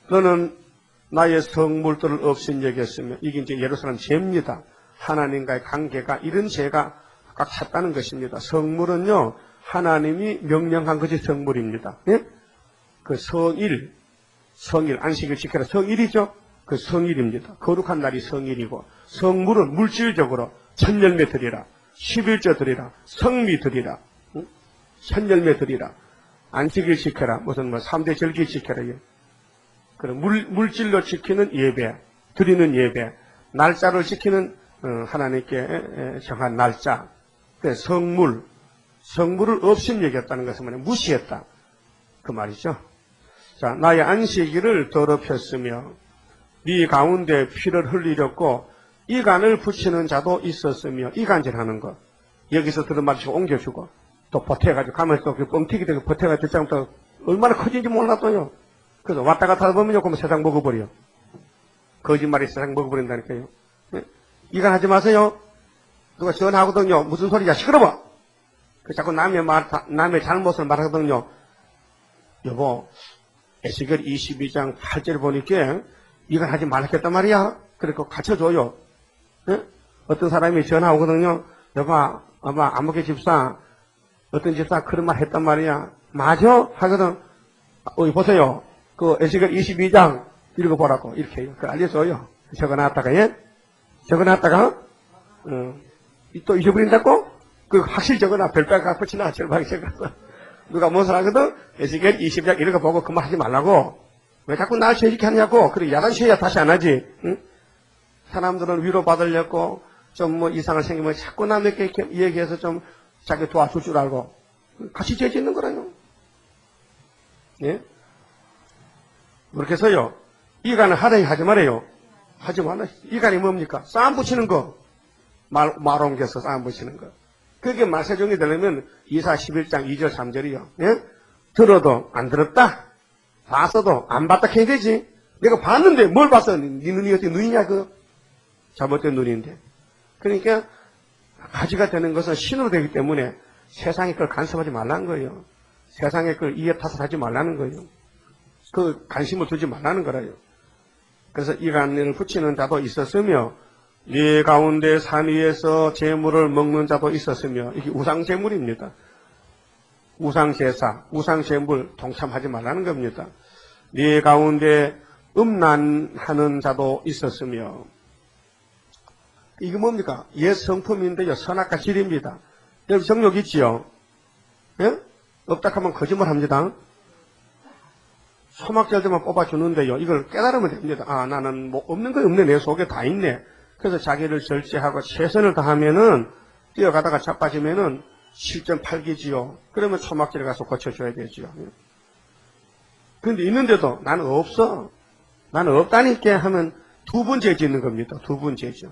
너는 나의 성물들을 없인 여겼으며, 이게 이제 예루살렘 죄입니다. 하나님과의 관계가 이런 죄가 꽉 찼다는 것입니다. 성물은요, 하나님이 명령한 것이 성물입니다. 예? 그 성일, 안식일 지켜라. 성일이죠? 그 성일입니다. 거룩한 날이 성일이고, 성물은 물질적으로 천열매 드리라, 11조 드리라, 성미 드리라, 천열매 드리라, 안식일 지켜라, 무슨 3대 절기 지켜라요. 그럼 물질로 지키는 예배, 드리는 예배, 날짜를 지키는 하나님께 정한 날짜, 성물을 없인 여겼다는 것은 뭐냐, 무시했다. 그 말이죠. 자, 나의 안식일을 더럽혔으며 네 가운데 피를 흘리렸고 이간을 붙이는 자도 있었으며, 이간질하는 것. 여기서 들은 말씩 옮겨주고 또 보태가지고 가면 또 뻥튀기 되고 보태가지고 또 얼마나 커진지 몰랐어요. 그래서 왔다 갔다 하다 보면요, 그러면 세상 먹어버려. 거짓말이 세상 먹어버린다니까요. 이간하지 마세요. 누가 전화하거든요. 무슨 소리야, 시끄러워. 자꾸 남의 잘못을 말하거든요. 여보, 에스겔 22장 8절 보니까 이건 하지 말랬단 말이야. 그러니까 갖춰줘요. 어떤 사람이 전화 오거든요. 여봐, 아무개 집사, 어떤 집사 그런 말 했단 말이야. 맞아? 하거든. 보세요. 그 에스겔 22장 읽어보라고. 이렇게 해요. 알려줘요. 적어놨다가, 예? 적어놨다가, 또 잊어버린다고? 그 확실히 적어놔. 별빨 붙이나, 절박이 적어서. 누가 뭔 소리 하거든? 에스겔 20장 이런 거 보고 그 말 하지 말라고. 왜 자꾸 날 죄짓게 하냐고. 그래, 야단치야 다시 안 하지. 응? 사람들은 위로받으려고 좀 뭐 이상한 생기면 자꾸 남에게 이렇게 얘기해서 좀 자기 도와줄 줄 알고. 같이 죄짓는 거라요. 예? 그렇게 해서요, 이간을 하라니 하지 말아요. 하지 말아요. 이간이 뭡니까? 싸움 붙이는 거. 말 옮겨서 싸움 붙이는 거. 그게 말세종이 되려면 이사 11장 2절 3절이요. 예? 들어도 안 들었다. 봤어도 안 봤다 해야 되지. 내가 봤는데 뭘 봤어? 네 눈이 어떻게 눈이냐, 잘못된 눈인데. 그러니까 가지가 되는 것은 신으로 되기 때문에 세상의 걸 간섭하지 말라는 거예요. 세상의 걸 이해 탓을하지 말라는 거예요. 그 관심을 두지 말라는 거라요. 그래서 이간을 붙이는 자도 있었으며 네 가운데 산 위에서 재물을 먹는 자도 있었으며, 이게 우상재물입니다. 우상제사, 우상재물 동참하지 말라는 겁니다. 네 가운데 음란하는 자도 있었으며, 이게 뭡니까? 옛 성품인데요, 선악과 질입니다. 여러분 정욕 있지요? 예? 없다 하면 거짓말 합니다. 소막절들만 뽑아주는데요, 이걸 깨달으면 됩니다. 아, 나는 뭐 없는 거 없네, 내 속에 다 있네. 그래서 자기를 절제하고 최선을 다하면은, 뛰어가다가 자빠지면은 7.8기지요. 그러면 초막절에 가서 고쳐줘야 되지요. 그런데 있는데도 나는 없어. 나는 없다니까 하면 두 번 죄 짓는 겁니다. 두 번 죄죠.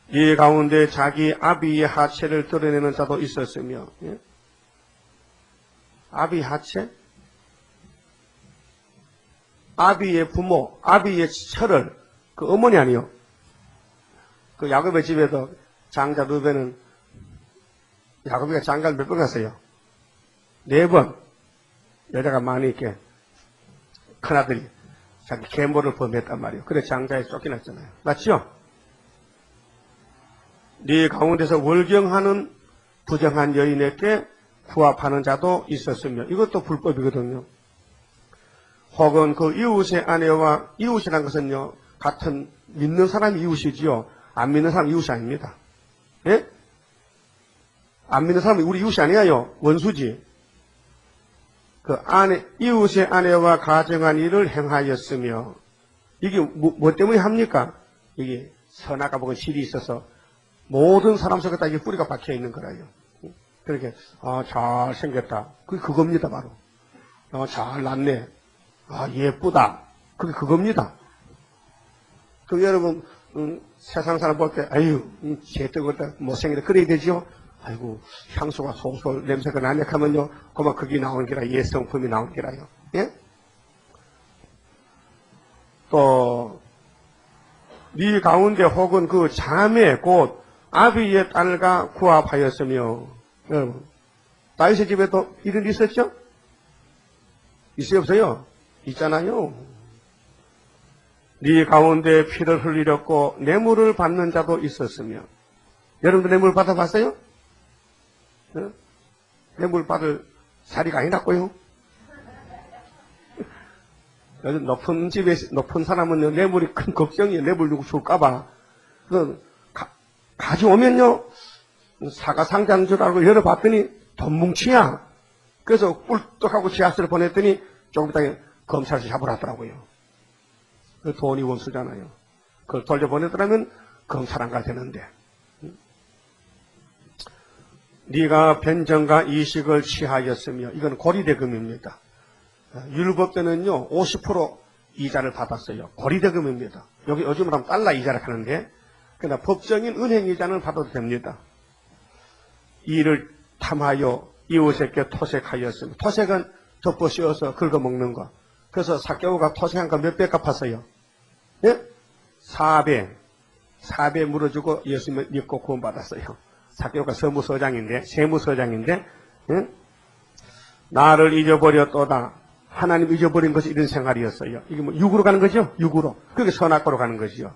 이 가운데 자기 아비의 하체를 드러내는 자도 있었으며, 예? 아비 하체? 아비의 부모, 아비의 철을 그 어머니 아니요. 그 야곱의 집에도 장자 루벤은 야곱이가 장가를 몇 번 갔어요? 4번. 여자가 많이 있게 큰아들이 자기 계모를 범했단 말이에요. 그래 장자에 쫓겨났잖아요. 맞죠? 네 가운데서 월경하는 부정한 여인에게 구합하는 자도 있었으며 이것도 불법이거든요. 혹은 그 이웃의 아내와 이웃이라는 것은요 같은 믿는 사람이 이웃이지요. 안 믿는 사람이 이웃이 아닙니다. 예? 안 믿는 사람이 우리 이웃이 아니에요. 원수지. 그 이웃의 아내와 가정한 일을 행하였으며 이게 뭐 때문에 합니까? 이게 선악과 복은 실이 있어서 모든 사람 속에 다 이게 뿌리가 박혀 있는 거라요. 그렇게 잘생겼다. 그겁니다 바로. 잘났네. 예쁘다. 그겁니다. 그 여러분 세상 사람 볼 때 아유 쟤뜨거다 못생기다 그래야 되죠. 아이고 향수가 솔솔 냄새가 나냐 하면요 그만 그게 나오는 게라 예성품이 나오는 게라요. 예? 또 네 가운데 혹은 그 자매 곧 아비의 딸과 구합하였으며 여러분 다윗의 집에도 이런 일 있었죠? 있어요 없어요? 있잖아요. 네 가운데 피를 흘리렸고 뇌물을 받는 자도 있었으며 여러분들 뇌물 받아봤어요? 뇌물 받을 자리가 아니라고요? 요즘 높은 집에 높은 사람은 뇌물이 큰 걱정이에요. 뇌물 누구 줄까봐. 가져오면요 사과 상자인 줄 알고 열어봤더니 돈 뭉치야. 그래서 꿀떡하고 지하철을 보냈더니 조금 있다가 검찰에서 잡으라더라고요. 그 돈이 원수잖아요. 그걸 돌려보내더라면 검찰 안 가야 되는데. 네가 변정과 이식을 취하였으며 이건 고리대금입니다. 율법 때는요 50% 이자를 받았어요. 고리대금입니다. 여기 요즘으로 하면 달러 이자를 하는데 그러나 법정인 은행 이자는 받아도 됩니다. 이를 탐하여 이웃에게 토색하였으며 토색은 덮어 씌워서 긁어먹는 거. 그래서 사개오가 토색한 거 몇 배 갚았어요? 예? 4배 물어주고 예수님을 믿고 구원받았어요. 사개오가 세무서장인데 예? 나를 잊어버렸도다. 하나님 잊어버린 것이 이런 생활이었어요. 이게 뭐 육으로 가는 거죠? 육으로. 그게 선악과로 가는 거지요.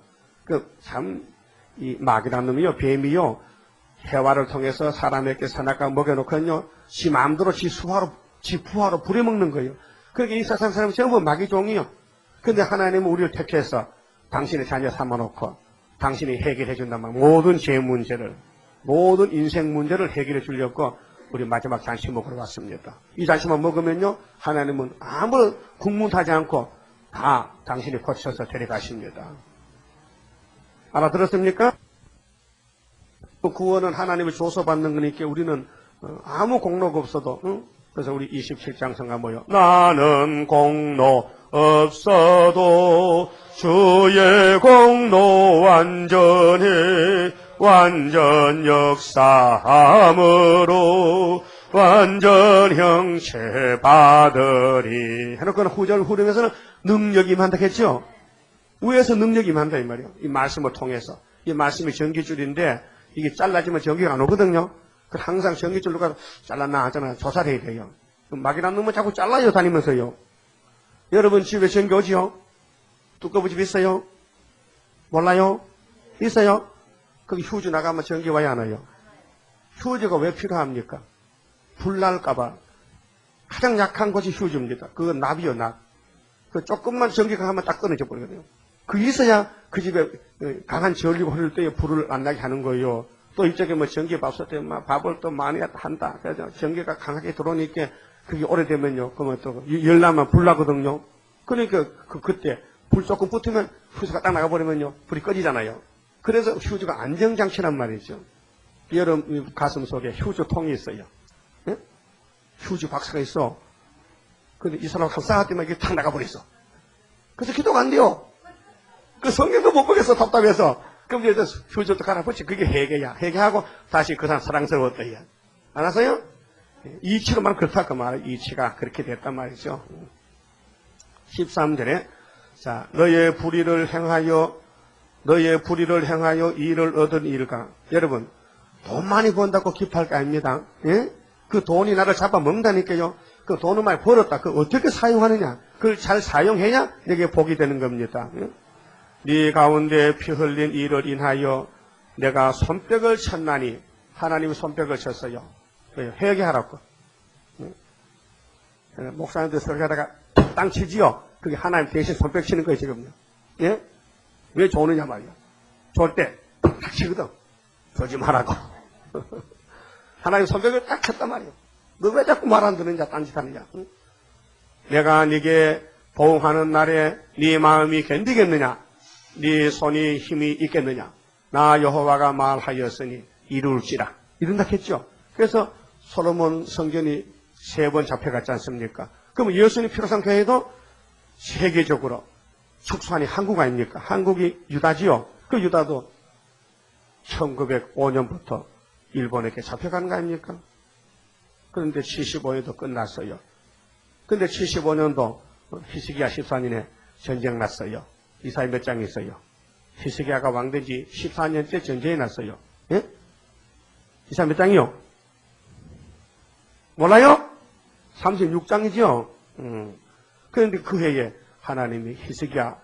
이 마귀라는 놈이요, 뱀이요, 해화를 통해서 사람에게 선악과 먹여놓고요, 지 마음대로 지 부하로 부려먹는 거예요. 그렇게 이 세상 사람이 전부 마귀 종이요. 근데 하나님은 우리를 택해서 당신의 자녀 삼아놓고 당신이 해결해 준단 말이에요. 모든 죄 문제를, 모든 인생 문제를 해결해 주려고 우리 마지막 잔치 먹으러 왔습니다. 이 잔치만 먹으면요, 하나님은 아무 국문하지 않고 다 당신이 고쳐서 데려가십니다. 알아들었습니까? 구원은 하나님이 줘서 받는 거니까 우리는 아무 공로가 없어도, 그래서 우리 27장 성가 뭐요? 나는 공로 없어도 주의 공로 완전 역사함으로 완전 형체 받으리 해놓고는 후절 후렴에서는 능력이 임한다 했죠. 위에서 능력이 임한다 이 말이에요. 이 말씀을 통해서. 이 말씀이 전기줄인데 이게 잘라지면 전기가 안 오거든요. 항상 전기줄 누가 잘랐나 하잖아. 조사를 해야 돼요. 막이라는 놈은 자꾸 잘라요 다니면서요. 여러분 집에 전기 오지요? 두꺼비 집 있어요? 몰라요? 있어요? 거기 휴지 나가면 전기 와야 하나요? 휴지가 왜 필요합니까? 불 날까봐. 가장 약한 것이 휴지입니다. 그건 납이요, 납. 그 조금만 전기가 가면 딱 끊어져 버리거든요. 그 있어야 그 집에 강한 전기가 흐를 때 불을 안 나게 하는 거예요. 또 이쪽에 뭐 전기 밥솥 때 밥을 또 많이 한다. 그래서 전기가 강하게 들어오니까 그게 오래되면요. 그러면 또 열나면 불 나거든요. 그러니까 그때 불 조금 붙으면 휴지가 딱 나가버리면요. 불이 꺼지잖아요. 그래서 휴지가 안정장치란 말이죠. 여러분 가슴 속에 휴지통이 있어요. 예? 휴지 박스가 있어. 근데 이 사람 쌓았더니 이게 탁 나가버렸어. 그래서 기도가 안 돼요. 그 성경도 못 보겠어, 답답해서. 그럼 이제 휴지도 갈아붙이. 그게 회개야. 회개하고 다시 그 사람 사랑스러웠다. 알았어요? 이치로만 그렇다 그 말이에요. 이치가 그렇게 됐단 말이죠. 13절에 자 너의 불의를 행하여 이를 얻은 일가. 여러분 돈 많이 번다고 기뻐할 거 아닙니다. 예? 그 돈이 나를 잡아먹는다니까요. 그 돈을 많이 벌었다. 그 어떻게 사용하느냐. 그걸 잘 사용해야 내게 복이 되는 겁니다. 예? 네 가운데 피 흘린 이를 인하여 내가 손뼉을 쳤나니. 하나님이 손뼉을 쳤어요. 회개하라고. 예? 목사님들 설교하다가 땅 치지요. 그게 하나님 대신 손뼉 치는 거예요 지금요. 예? 왜 좋느냐 말이야. 좋을 때 딱 치거든. 조지 말라고. 하나님 손뼉을 딱 쳤단 말이야. 너 왜 자꾸 말 안 듣느냐, 딴짓하느냐. 응? 내가 네게 보응하는 날에 네 마음이 견디겠느냐, 네 손이 힘이 있겠느냐. 나 여호와가 말하였으니 이룰지라. 이룬다 했죠. 그래서 솔로몬 성전이 3번 잡혀갔지 않습니까? 그럼 예수님 피로상 교회도 세계적으로 축소하니 한국 아닙니까? 한국이 유다지요. 그 유다도 1905년부터 일본에게 잡혀가는 거 아닙니까? 그런데 75년도 끝났어요. 그런데 75년도 히스기야 14년에 전쟁 났어요. 이사야 몇 장이 있어요. 히스기야가 왕된 지 14년째 전쟁이 났어요. 예? 이사야 몇 장이요? 몰라요? 36장이죠? 그런데 그 해에 하나님이 히스기야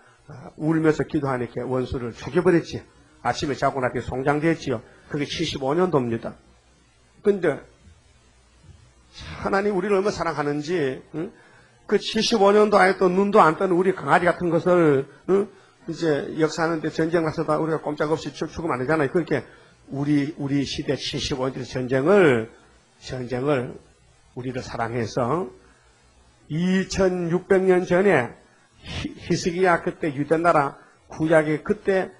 울면서 기도하니까 원수를 죽여버렸지. 아침에 자고 나서 송장됐지요. 그게 75년도입니다. 근데 하나님 우리를 얼마나 사랑하는지 그 75년도 안에 또 눈도 안 뜨는 우리 강아지 같은 것을 이제 역사하는데 전쟁 나서다 우리가 꼼짝없이 죽으면 안 되잖아요. 그렇게 우리 시대 75년의 전쟁을 우리를 사랑해서 2600년 전에 히스기야 그때 유대나라 구약의 그때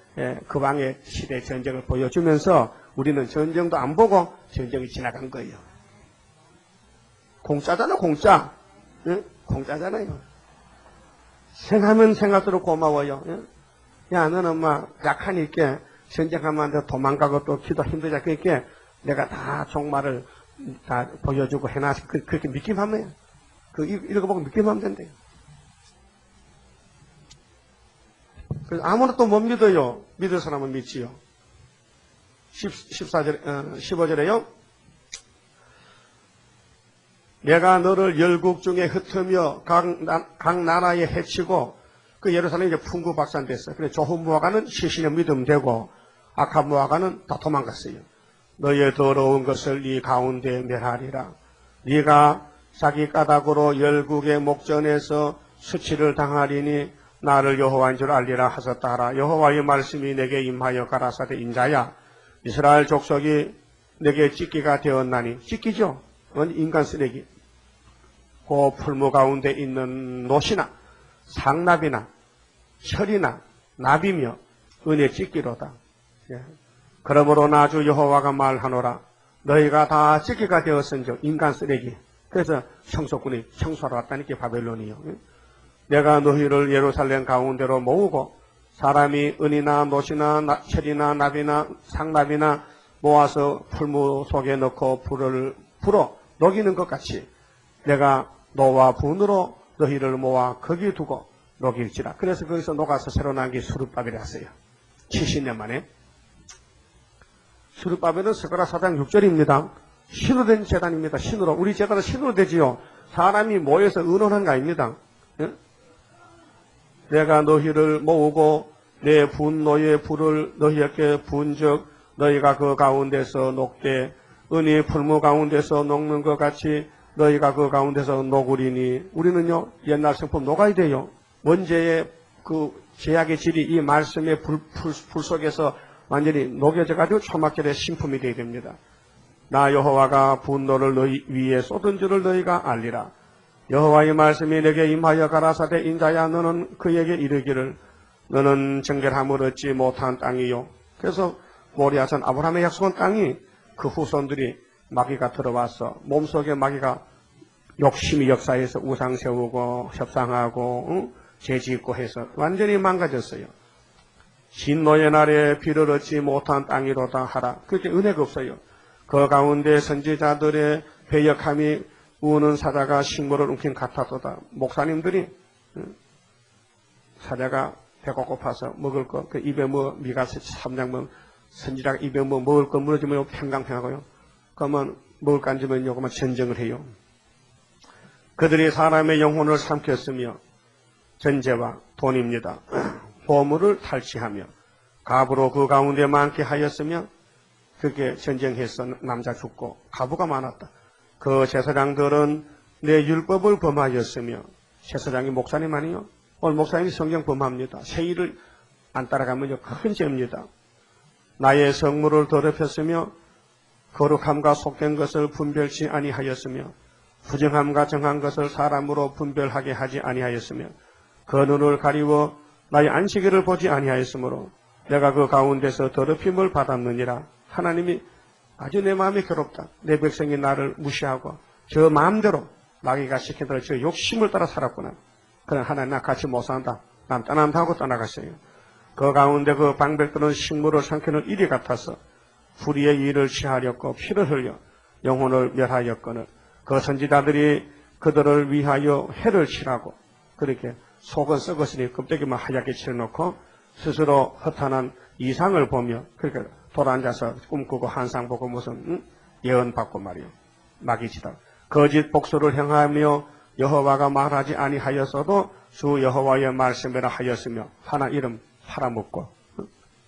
그 방의 시대 전쟁을 보여주면서 우리는 전쟁도 안 보고 전쟁이 지나간 거예요. 공짜잖아, 공짜. 응? 공짜잖아요. 생하면 생할수록 고마워요. 응? 야, 너는 막 약하니까 전쟁하면 도망가고 또 기도 힘들자. 그러니까 내가 다 종말을 다 보여주고 해놔서 그렇게 믿기만 하면 이거 보고 믿기만 하면 된대요. 그래서 아무나 또 못 믿어요. 믿을 사람은 믿지요. 15절에요. 내가 너를 열국 중에 흩으며 각 나라에 해치고 그 예루살렘이 이제 풍부박산됐어요. 그래 좋은 무화과는 시신의 믿음 되고 악한 무화과는 다 도망갔어요. 너의 더러운 것을 네 가운데 멸하리라. 네가 자기 까닭으로 열국의 목전에서 수치를 당하리니 나를 여호와인 줄 알리라 하셨다 하라. 여호와의 말씀이 내게 임하여 가라사대 인자야 이스라엘 족속이 내게 찢기가 되었나니. 찢기죠. 인간 쓰레기. 그 풀무 가운데 있는 노시나 상납이나 철이나 나비며 은혜 찢기로다. 예. 그러므로 나주 여호와가 말하노라. 너희가 다 찢기가 되었은즉 인간 쓰레기. 그래서 청소꾼이 청소하러 왔다니까 바벨론이요. 내가 너희를 예루살렘 가운데로 모으고 사람이 은이나 노시나 철이나 나비나 상납이나 모아서 풀무 속에 넣고 불어 녹이는 것 같이 내가 노와 분으로 너희를 모아 거기 두고 녹일지라. 그래서 거기서 녹아서 새로 난 게 수르바벨이 왔어요. 70년 만에. 수르바벨은 스가랴 4장 6절입니다. 신으로 된 재단입니다. 신으로. 우리 재단은 신으로 되지요. 사람이 모여서 의논한 거 아닙니다. 예? 내가 너희를 모으고 내 분노의 불을 너희에게 분즉 너희가 그 가운데서 녹되 은이 풀무 가운데서 녹는 것 같이 너희가 그 가운데서 녹으리니. 우리는요 옛날 성품 녹아야 돼요. 원죄의 그 제약의 질이 이 말씀의 불 속에서 완전히 녹여져 가지고 초막절의 신품이 되어야 됩니다. 나 여호와가 분노를 너희 위에 쏟은 줄을 너희가 알리라. 여호와의 말씀이 내게 임하여 가라사대 인자야 너는 그에게 이르기를 너는 정결함을 얻지 못한 땅이요. 그래서 모리아산 아브라함의 약속한 땅이 그 후손들이 마귀가 들어와서 몸속에 마귀가 욕심이 역사해서 우상 세우고 협상하고 죄짓고 해서 완전히 망가졌어요. 진노의 날에 비를 얻지 못한 땅이로다 하라. 그렇게 은혜가 없어요. 그 가운데 선지자들의 배역함이 우는 사자가 식물을 움킨 같았도다. 목사님들이 사자가 배가 고파서 먹을 거, 그 입에 뭐 미가 삼장 뭐 선지자가 입에 뭐 먹을 거 물어주면 팽강팽하고요. 그러면 먹을 거 앉으면 요거만 전쟁을 해요. 그들이 사람의 영혼을 삼켰으며 전제와 돈입니다. 보물을 탈취하며 갑으로 그 가운데 많게 하였으며 그게 전쟁해서 남자 죽고 가부가 많았다. 그 제사장들은 내 율법을 범하였으며 제사장이 목사님 아니요? 오늘 목사님이 성경 범합니다. 세일을 안 따라가면 큰 죄입니다. 나의 성물을 더럽혔으며 거룩함과 속된 것을 분별치 아니하였으며 부정함과 정한 것을 사람으로 분별하게 하지 아니하였으며 그 눈을 가리워 나의 안식일을 보지 아니하였으므로 내가 그 가운데서 더럽힘을 받았느니라. 하나님이 아주 내 마음이 괴롭다. 내 백성이 나를 무시하고 저 마음대로 마귀가 시킨 대로 저 욕심을 따라 살았구나. 그러나 하나님 나 같이 못 산다. 난 떠난다 하고 떠나갔어요. 그 가운데 그 방백들은 식물을 삼키는 일이 같아서 불의의 일을 취하렸고 피를 흘려 영혼을 멸하였거늘 그 선지자들이 그들을 위하여 해를 치라고 그렇게 속은 썩었으니 껍데기만 하얗게 칠해놓고 스스로 허탄한 이상을 보며 그렇게 돌아앉아서 꿈꾸고 한상 보고 무슨 예언 받고 말이요. 마귀지다. 거짓 복수를 행하며 여호와가 말하지 아니하였어도 주 여호와의 말씀이라 하였으며 하나 이름 팔아먹고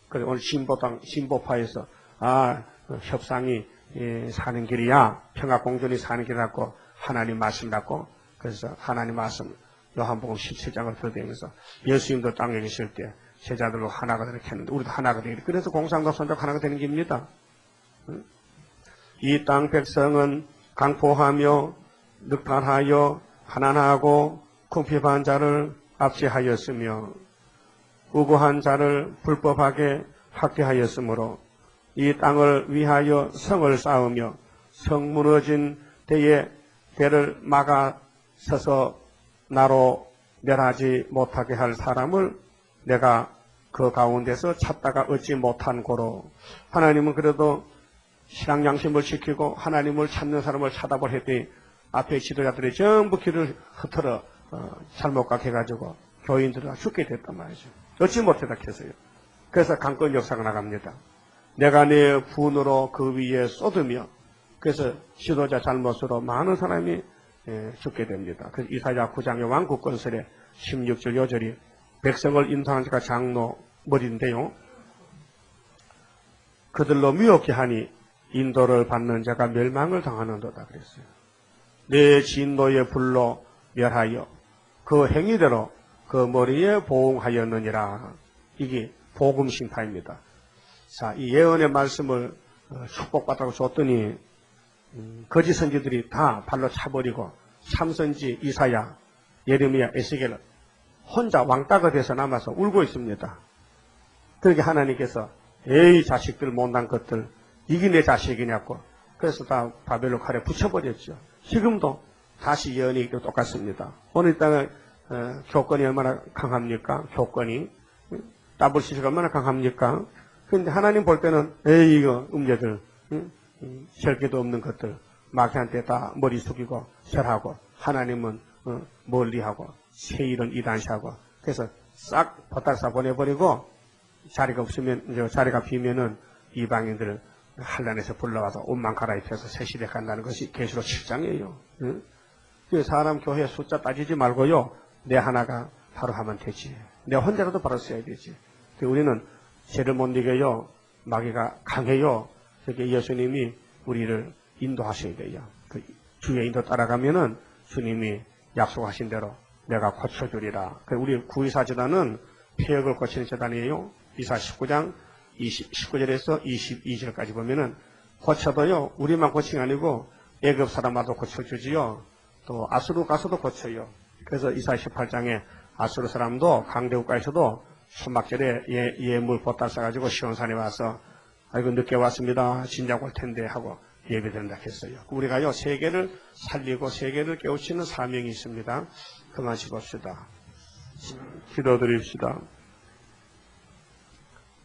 그리고 오늘 신보파에서 협상이 사는 길이야. 평화공존이 사는 길이라고 하나님 말씀이라고 그래서 하나님 말씀 요한복음 17장을 들어대면서 예수님도 땅에 계실 때 제자들로 하나가 되게 했는데 우리도 하나가 되게 그래서 공산과 선족 하나가 되는 길입니다. 이 땅 백성은 강포하며 늑탈하여 가난하고 궁핍한 자를 압제하였으며 우고한 자를 불법하게 학대하였으므로 이 땅을 위하여 성을 쌓으며 성 무너진 데에 배를 막아 서서 나로 멸하지 못하게 할 사람을 내가 그 가운데서 찾다가 얻지 못한 고로 하나님은 그래도 신앙 양심을 지키고 하나님을 찾는 사람을 찾아볼 했더니 앞에 지도자들이 전부 길을 흐트러 잘못 가게 해가지고 교인들은 죽게 됐단 말이죠. 얻지 못했다 했어요. 그래서 강권 역사가 나갑니다. 내가 내 분으로 그 위에 쏟으며 그래서 지도자 잘못으로 많은 사람이 죽게 됩니다. 그래서 이사야 9장의 왕국 건설에 16절 요절이 백성을 인도하는 자가 장로 머리인데요. 그들로 미혹게 하니 인도를 받는 자가 멸망을 당하는도다 그랬어요. 내 진노의 불로 멸하여 그 행위대로 그 머리에 보응하였느니라. 이게 복음 심판입니다. 자, 이 예언의 말씀을 축복받다고 줬더니 거짓 선지들이 다 발로 차버리고 참선지 이사야, 예레미야, 에스겔은 혼자 왕따가 돼서 남아서 울고 있습니다. 그렇게 하나님께서 에이 자식들 못난 것들 이게 내 자식이냐고 그래서 다 바벨론 칼에 붙여버렸죠. 지금도 다시 예언이 똑같습니다. 오늘 땅에 교권이 얼마나 강합니까? 교권이 WCC가 얼마나 강합니까? 그런데 하나님 볼 때는 에이 이거 음녀들 절개도 없는 것들 마귀한테 다 머리 숙이고 절하고 하나님은 멀리하고 세일은 이단시하고 그래서 싹 버딱사 보내버리고 자리가 없으면 자리가 비면은 이방인들을 한란에서 불러와서 옷만 갈아입혀서 새시대 간다는 것이 계시록 7장이에요. 응? 사람 교회 숫자 따지지 말고요. 내 하나가 바로 하면 되지. 내 혼자라도 바로 써야 되지. 우리는 죄를 못 이겨요. 마귀가 강해요. 그렇게 예수님이 우리를 인도하셔야 돼요. 그 주의 인도 따라가면은 주님이 약속하신 대로 내가 고쳐주리라. 우리 구의사재단은 폐역을 고치는 재단이에요. 이사 19장 19절에서 22절까지 보면은 고쳐도요. 우리만 고치는 게 아니고 애굽 사람마도 고쳐주지요. 또 아수르 가서도 고쳐요. 그래서 이사 18장에 아수르 사람도 강대국가에서도 손막절에 예물 보따 싸가지고 시온산에 와서 아이고 늦게 왔습니다. 진작 올 텐데 하고 예배드린다 했어요. 우리가요 세계를 살리고 세계를 깨우치는 사명이 있습니다. 그만 짚읍시다. 기도드립시다.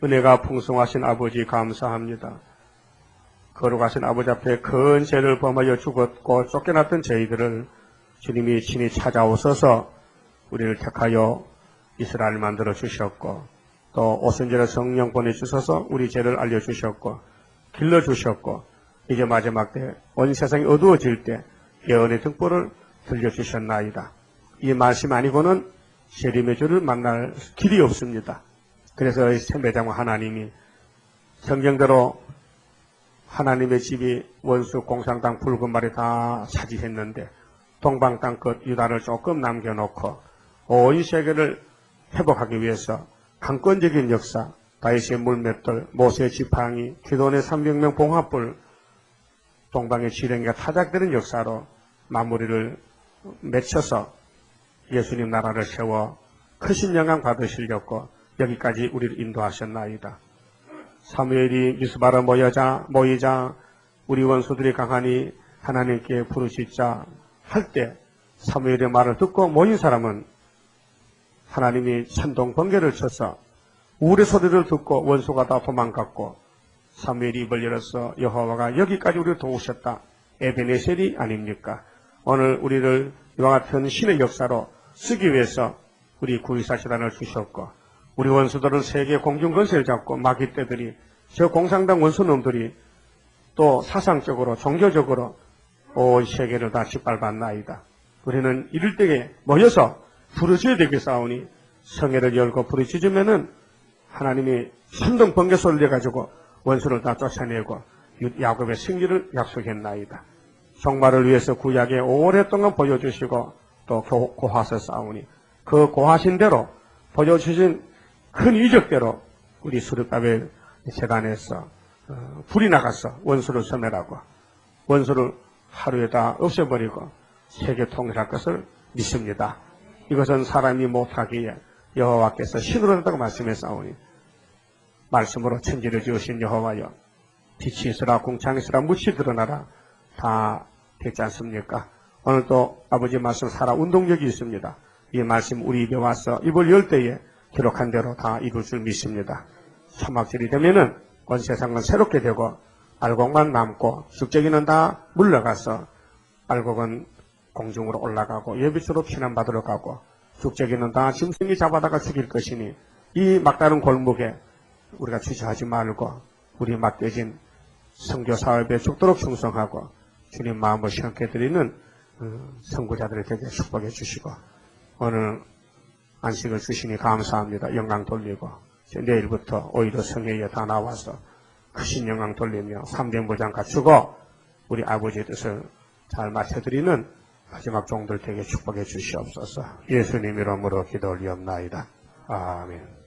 은혜가 풍성하신 아버지 감사합니다. 거룩하신 아버지 앞에 큰 죄를 범하여 죽었고 쫓겨났던 저희들을 주님이 친히 찾아오셔서 우리를 택하여 이스라엘 만들어 주셨고 또 오순절에 성령 보내주셔서 우리 죄를 알려주셨고 길러주셨고 이제 마지막 때 온 세상이 어두워질 때 예언의 등불을 들려주셨나이다. 이 말씀 아니고는 재림의 주를 만날 길이 없습니다. 그래서 세배장 하나님이 성경대로 하나님의 집이 원수 공산당 붉은 말이 다 차지했는데 동방 땅끝 유다를 조금 남겨놓고 온 세계를 회복하기 위해서 강권적인 역사, 다윗의 물맷돌, 모세의 지팡이, 기도원의 300명 봉합불, 동방의 지령이가 타작되는 역사로 마무리를 맺혀서 예수님 나라를 세워 크신 영광 받으시려고 여기까지 우리를 인도하셨나이다. 사무엘이 미스바로 모이자 우리 원수들이 강하니 하나님께 부르시자 할 때 사무엘의 말을 듣고 모인 사람은 하나님이 천둥 번개를 쳐서 우울의 소리를 듣고 원수가 다 도망갔고 사무엘이 입을 열어서 여호와가 여기까지 우리를 도우셨다. 에베네셀이 아닙니까? 오늘 우리를 이와 같은 신의 역사로 쓰기 위해서 우리 구의사시단을 주셨고 우리 원수들은 세계 공중권세를 잡고 마귀떼들이 저 공산당 원수놈들이 또 사상적으로 종교적으로 온 세계를 다 짓밟았나이다. 우리는 이럴 때에 모여서 부르짖어야 되겠사오니 성회를 열고 부르짖으면은 하나님이 천둥 번개 소리를 내가지고 원수를 다 쫓아내고 야곱의 승리를 약속했나이다. 종말을 위해서 구약에 오랫동안 보여주시고 또 고하셨사오니 그 고하신 대로 보여주신 큰 이적대로 우리 수르바벨 재단에서 불이 나가서 원수를 소멸하고 원수를 하루에 다 없애버리고 세계 통일할 것을 믿습니다. 이것은 사람이 못하기에 여호와께서 신으로 한다고 말씀했사오니 말씀으로 천지를 지으신 여호와여 빛이 있으라 궁창이 있으라 무치 드러나라 다 됐지 않습니까? 오늘도 아버지 말씀 살아 운동력이 있습니다. 이 말씀 우리 입에 와서 입을 열 때에 기록한 대로 다 이룰 줄 믿습니다. 초막절이 되면은 온 세상은 새롭게 되고 알곡만 남고 죽재기는 다 물러가서 알곡은 공중으로 올라가고 예비수로 피난받으러 가고 죽재기는 다 짐승이 잡아다가 죽일 것이니 이 막다른 골목에 우리가 주저하지 말고 우리 맡겨진 선교 사업에 죽도록 충성하고 주님 마음을 시원케 드리는 선구자들을 되게 축복해 주시고 오늘 안식을 주시니 감사합니다. 영광 돌리고 내일부터 오히려 성회에 다 나와서 크신 영광 돌리며 3대 보장 갖추고 우리 아버지의 뜻을 잘 맞춰드리는 마지막 종들 되게 축복해 주시옵소서. 예수님 이름으로 기도 올리옵나이다. 아멘.